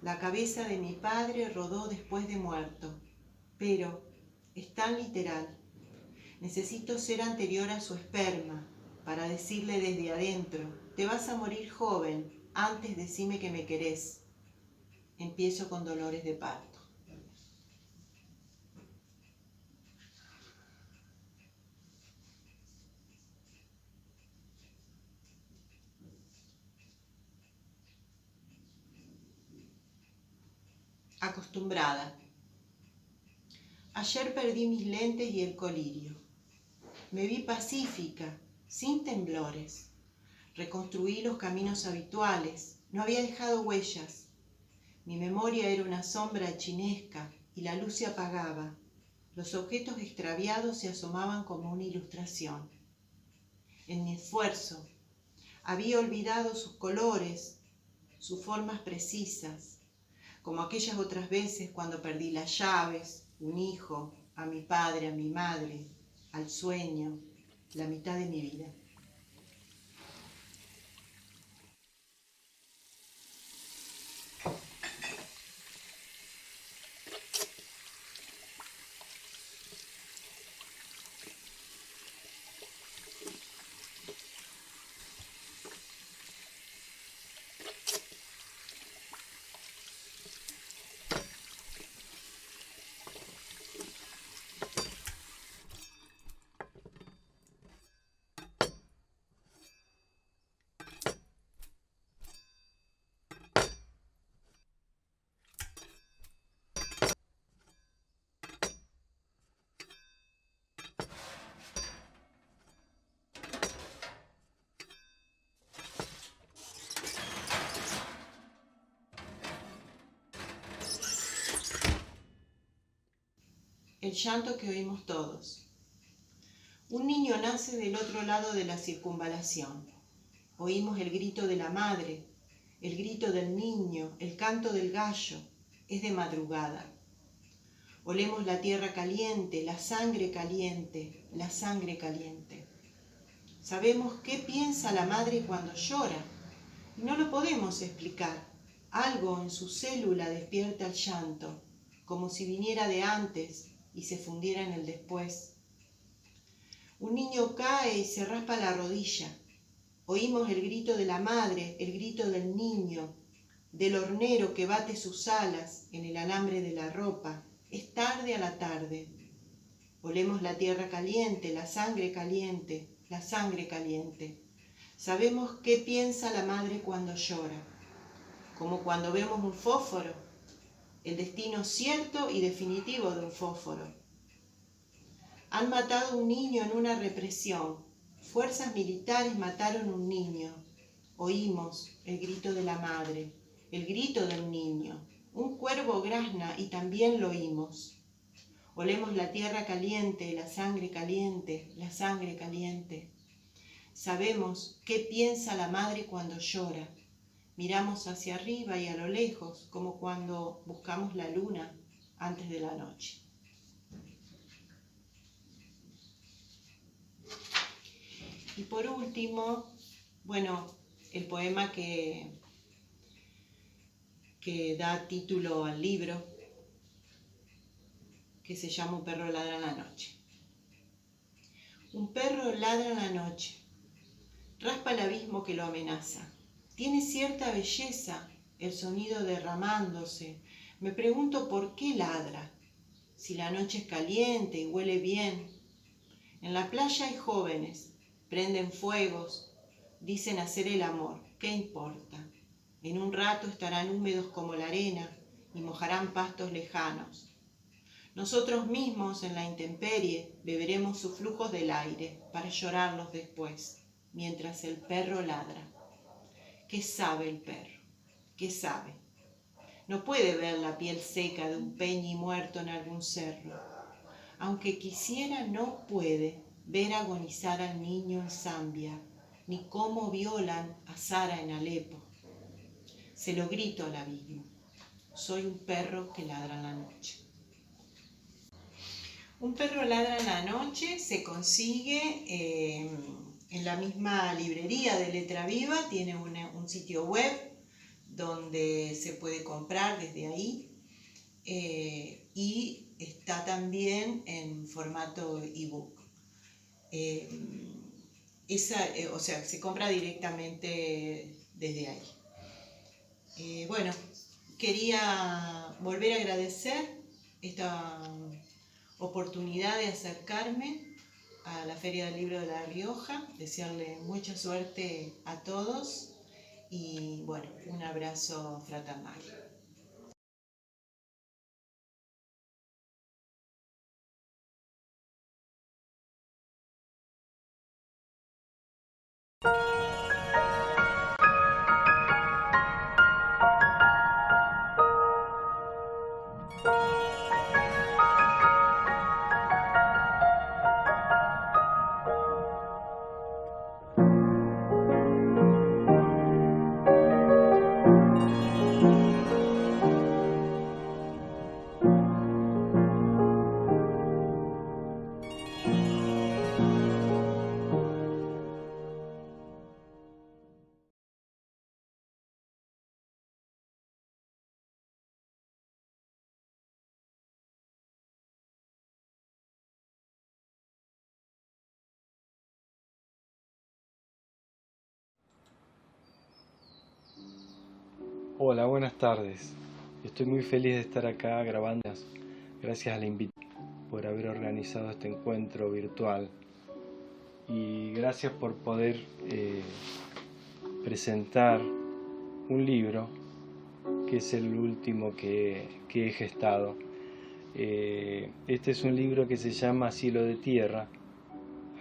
La cabeza de mi padre rodó después de muerto, pero es tan literal. Necesito ser anterior a su esperma para decirle desde adentro: te vas a morir joven, antes decime que me querés. Empiezo con dolores de parto. Acostumbrada. Ayer perdí mis lentes y el colirio. Me vi pacífica, sin temblores. Reconstruí los caminos habituales. No había dejado huellas. Mi memoria era una sombra chinesca y la luz se apagaba. Los objetos extraviados se asomaban como una ilustración. En mi esfuerzo, había olvidado sus colores, sus formas precisas, como aquellas otras veces cuando perdí las llaves, un hijo, a mi padre, a mi madre, al sueño, la mitad de mi vida. el llanto que oímos todos. Un niño nace del otro lado de la circunvalación. Oímos el grito de la madre, el grito del niño, el canto del gallo. Es de madrugada. Olemos la tierra caliente, la sangre caliente, la sangre caliente. Sabemos qué piensa la madre cuando llora. Y no lo podemos explicar. Algo en su célula despierta el llanto, como si viniera de antes y se fundiera en el después. Un niño cae y se raspa la rodilla. Oímos el grito de la madre, el grito del niño, del hornero que bate sus alas en el alambre de la ropa. Es tarde a la tarde. Olemos la tierra caliente, la sangre caliente, la sangre caliente. Sabemos qué piensa la madre cuando llora, como cuando vemos un fósforo, el destino cierto y definitivo de un fósforo. Han matado a un niño en una represión. Fuerzas militares mataron a un niño. Oímos el grito de la madre, el grito del niño. Un cuervo grazna y también lo oímos. Olemos la tierra caliente, la sangre caliente, la sangre caliente. Sabemos qué piensa la madre cuando llora. Miramos hacia arriba y a lo lejos, como cuando buscamos la luna antes de la noche. Y por último, el poema que da título al libro, que se llama Un perro ladra en la noche. Un perro ladra en la noche, raspa el abismo que lo amenaza. Tiene cierta belleza el sonido derramándose. Me pregunto por qué ladra, si la noche es caliente y huele bien. En la playa hay jóvenes, prenden fuegos, dicen hacer el amor. ¿Qué importa? En un rato estarán húmedos como la arena y mojarán pastos lejanos. Nosotros mismos en la intemperie beberemos sus flujos del aire para llorarlos después, mientras el perro ladra. ¿Qué sabe el perro? ¿Qué sabe? No puede ver la piel seca de un peñi muerto en algún cerro. Aunque quisiera, no puede ver agonizar al niño en Zambia, ni cómo violan a Sara en Alepo. Se lo grito al abismo. Soy un perro que ladra en la noche. Un perro ladra en la noche se consigue en la misma librería de Letra Viva. Tiene un sitio web donde se puede comprar desde ahí y está también en formato ebook. Se compra directamente desde ahí. Quería volver a agradecer esta oportunidad de acercarme a la Feria del Libro de La Rioja, desearle mucha suerte a todos y un abrazo fraternal. Hola, buenas tardes. Estoy muy feliz de estar acá grabando. Gracias a la invitación por haber organizado este encuentro virtual y gracias por poder presentar un libro que es el último que he gestado. Este es un libro que se llama Cielo de Tierra.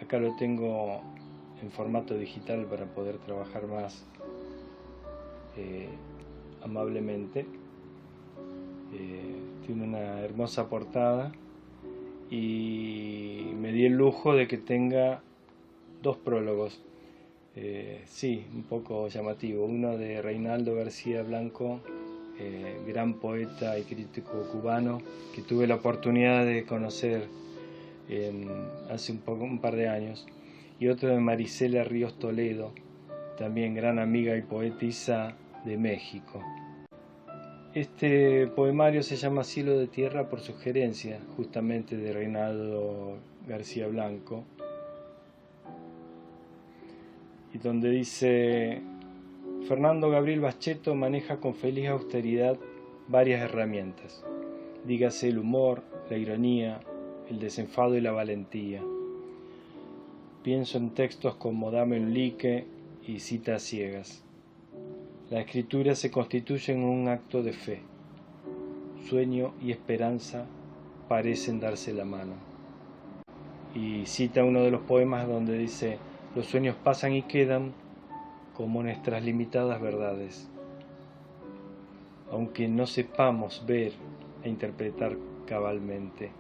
Acá lo tengo en formato digital para poder trabajar más amablemente. Tiene una hermosa portada y me di el lujo de que tenga 2 prólogos. Sí, un poco llamativo. Uno de Reinaldo García Blanco, gran poeta y crítico cubano, que tuve la oportunidad de conocer hace un par de años, y otro de Marisela Ríos Toledo, también gran amiga y poetisa de México. Este poemario se llama Cielo de Tierra por sugerencia justamente de Reinaldo García Blanco, y donde dice: Fernando Gabriel Baschetto maneja con feliz austeridad varias herramientas, dígase el humor, la ironía, el desenfado y la valentía. Pienso en textos como Dame un like y Citas ciegas. La escritura se constituye en un acto de fe. Sueño y esperanza parecen darse la mano. Y cita uno de los poemas donde dice: los sueños pasan y quedan como nuestras limitadas verdades, aunque no sepamos ver e interpretar cabalmente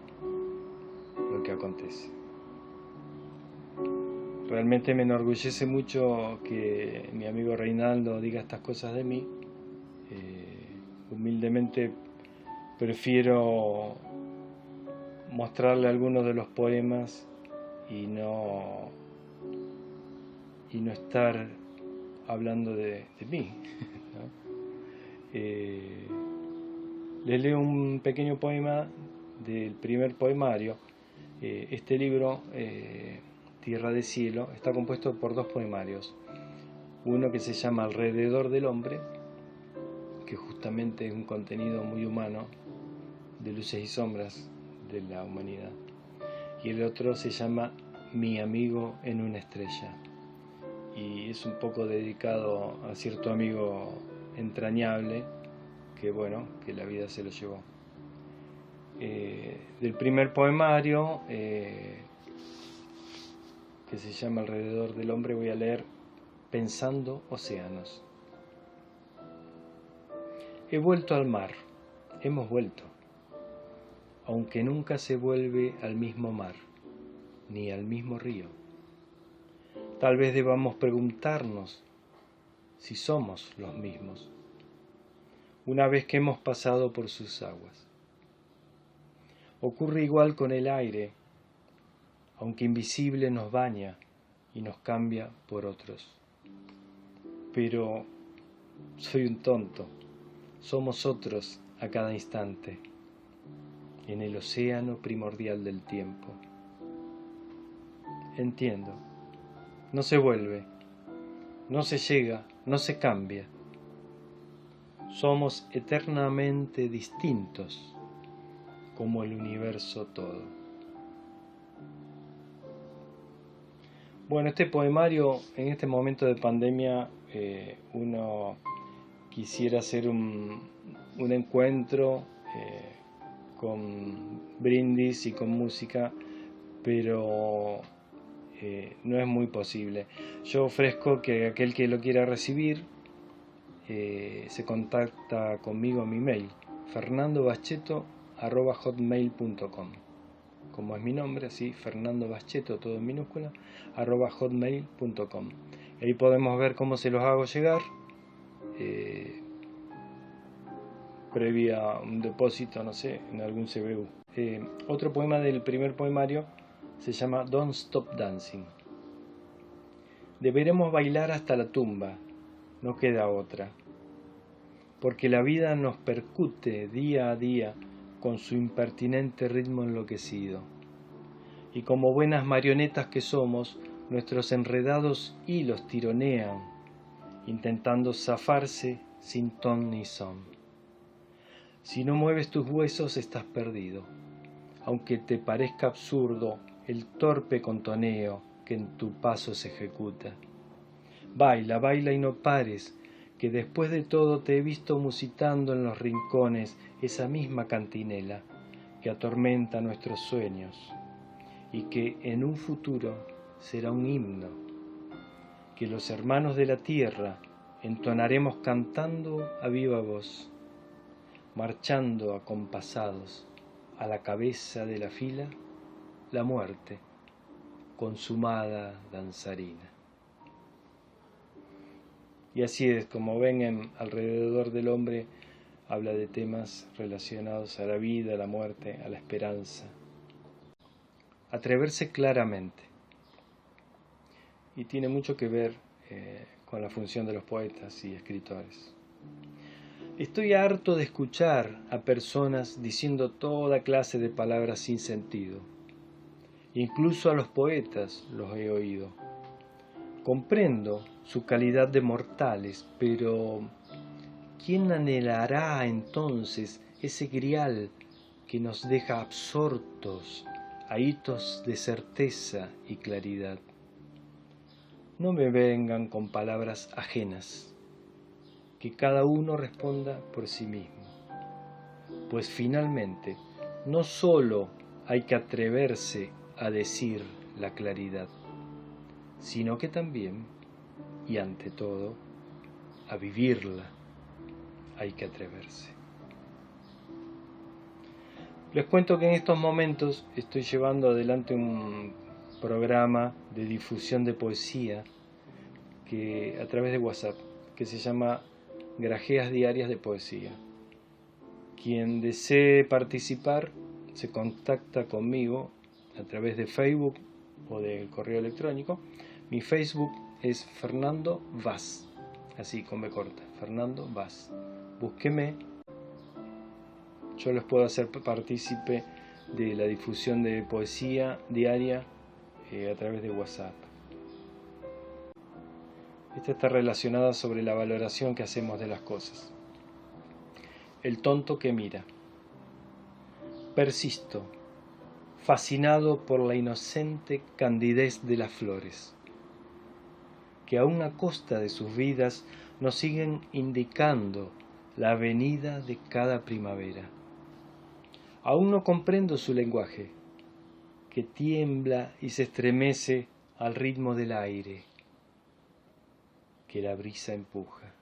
lo que acontece. Realmente me enorgullece mucho que mi amigo Reinaldo diga estas cosas de mí. Humildemente prefiero mostrarle algunos de los poemas y no estar hablando de mí, ¿no? Les leo un pequeño poema del primer poemario. Este libro, Tierra de Cielo, está compuesto por 2 poemarios. Uno que se llama Alrededor del Hombre, que justamente es un contenido muy humano, de luces y sombras de la humanidad. Y el otro se llama Mi amigo en una estrella, y es un poco dedicado a cierto amigo entrañable que la vida se lo llevó. Del primer poemario, que se llama Alrededor del Hombre, voy a leer Pensando océanos. He vuelto al mar, hemos vuelto, aunque nunca se vuelve al mismo mar, ni al mismo río. Tal vez debamos preguntarnos si somos los mismos, una vez que hemos pasado por sus aguas. Ocurre igual con el aire, aunque invisible nos baña y nos cambia por otros. Pero soy un tonto, somos otros a cada instante, en el océano primordial del tiempo. Entiendo. No se vuelve, no se llega, no se cambia. Somos eternamente distintos, como el universo todo. Bueno, este poemario, en este momento de pandemia, uno quisiera hacer un encuentro con brindis y con música, pero no es muy posible. Yo ofrezco que aquel que lo quiera recibir se contacta conmigo a mi mail, fernandobaschetto@hotmail.com. Como es mi nombre, así, Fernando Baschetto, todo en minúscula, @hotmail.com. Ahí podemos ver cómo se los hago llegar, previa un depósito, no sé, en algún CBU. Otro poema del primer poemario se llama Don't Stop Dancing. Deberemos bailar hasta la tumba, no queda otra, porque la vida nos percute día a día con su impertinente ritmo enloquecido, y como buenas marionetas que somos, nuestros enredados hilos tironean, intentando zafarse sin ton ni son. Si no mueves tus huesos estás perdido, aunque te parezca absurdo el torpe contoneo que en tu paso se ejecuta. Baila, baila y no pares, que después de todo te he visto musitando en los rincones esa misma cantinela que atormenta nuestros sueños y que en un futuro será un himno que los hermanos de la tierra entonaremos cantando a viva voz, marchando acompasados a la cabeza de la fila la muerte, consumada danzarina. Y así es, como ven, alrededor del hombre habla de temas relacionados a la vida, a la muerte, a la esperanza. Atreverse claramente. Y tiene mucho que ver con la función de los poetas y escritores. Estoy harto de escuchar a personas diciendo toda clase de palabras sin sentido. Incluso a los poetas los he oído. Comprendo su calidad de mortales, pero ¿quién anhelará entonces ese grial que nos deja absortos a hitos de certeza y claridad? No me vengan con palabras ajenas, que cada uno responda por sí mismo, pues finalmente no solo hay que atreverse a decir la claridad, sino que también, y ante todo, a vivirla hay que atreverse. Les cuento que en estos momentos estoy llevando adelante un programa de difusión de poesía a través de WhatsApp, que se llama Grajeas Diarias de Poesía. Quien desee participar se contacta conmigo a través de Facebook o del correo electrónico. Mi Facebook es Fernando Vaz, así con B corta, Fernando Vaz. Búsqueme, yo les puedo hacer partícipe de la difusión de poesía diaria a través de WhatsApp. Esta está relacionada sobre la valoración que hacemos de las cosas. El tonto que mira. Persisto, fascinado por la inocente candidez de las flores, que aún a costa de sus vidas nos siguen indicando la venida de cada primavera. Aún no comprendo su lenguaje, que tiembla y se estremece al ritmo del aire que la brisa empuja.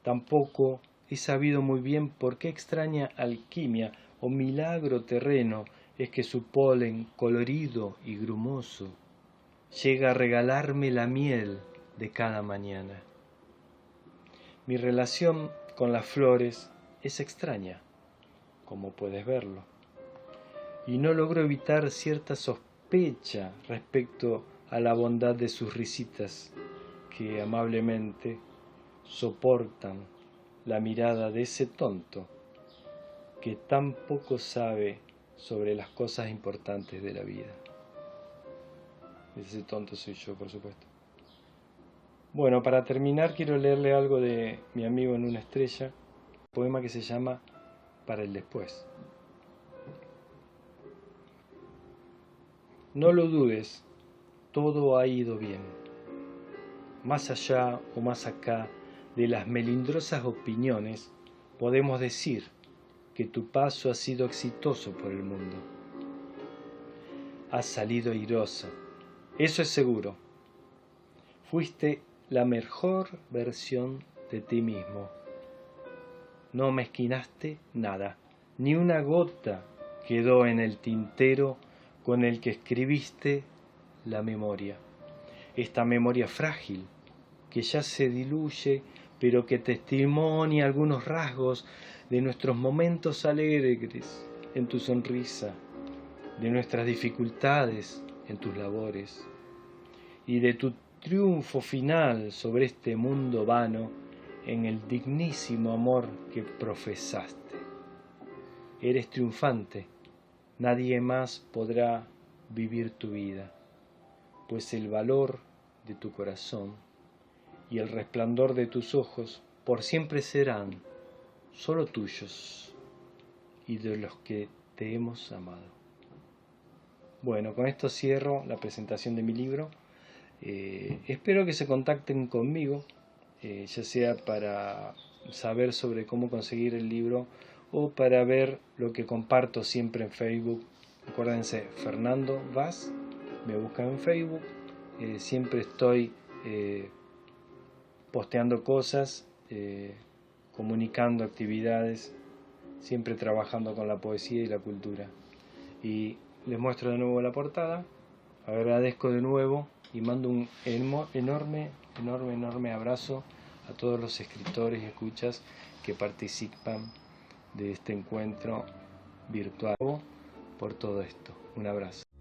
Tampoco he sabido muy bien por qué extraña alquimia o milagro terreno es que su polen colorido y grumoso llega a regalarme la miel de cada mañana. Mi relación con las flores es extraña, como puedes verlo, y no logro evitar cierta sospecha respecto a la bondad de sus risitas, que amablemente soportan la mirada de ese tonto que tan poco sabe sobre las cosas importantes de la vida. Ese tonto soy yo, por supuesto. Bueno, para terminar quiero leerle algo de mi amigo en una estrella, un poema que se llama Para el después. No lo dudes, todo ha ido bien. Más allá o más acá de las melindrosas opiniones, podemos decir que tu paso ha sido exitoso por el mundo. Has salido airoso, eso es seguro. Fuiste la mejor versión de ti mismo. No mezquinaste nada, ni una gota quedó en el tintero con el que escribiste la memoria. Esta memoria frágil, que ya se diluye, pero que testimonia algunos rasgos de nuestros momentos alegres en tu sonrisa, de nuestras dificultades en tus labores, y de tu triunfo final sobre este mundo vano en el dignísimo amor que profesaste. Eres triunfante, nadie más podrá vivir tu vida, pues el valor de tu corazón y el resplandor de tus ojos por siempre serán solo tuyos y de los que te hemos amado. Bueno, con esto cierro la presentación de mi libro. Espero que se contacten conmigo, ya sea para saber sobre cómo conseguir el libro o para ver lo que comparto siempre en Facebook. Acuérdense, Fernando Vaz, me buscan en Facebook, siempre estoy posteando cosas, comunicando actividades, siempre trabajando con la poesía y la cultura. Y les muestro de nuevo la portada, agradezco de nuevo y mando un enorme abrazo a todos los escritores y escuchas que participan de este encuentro virtual por todo esto. Un abrazo.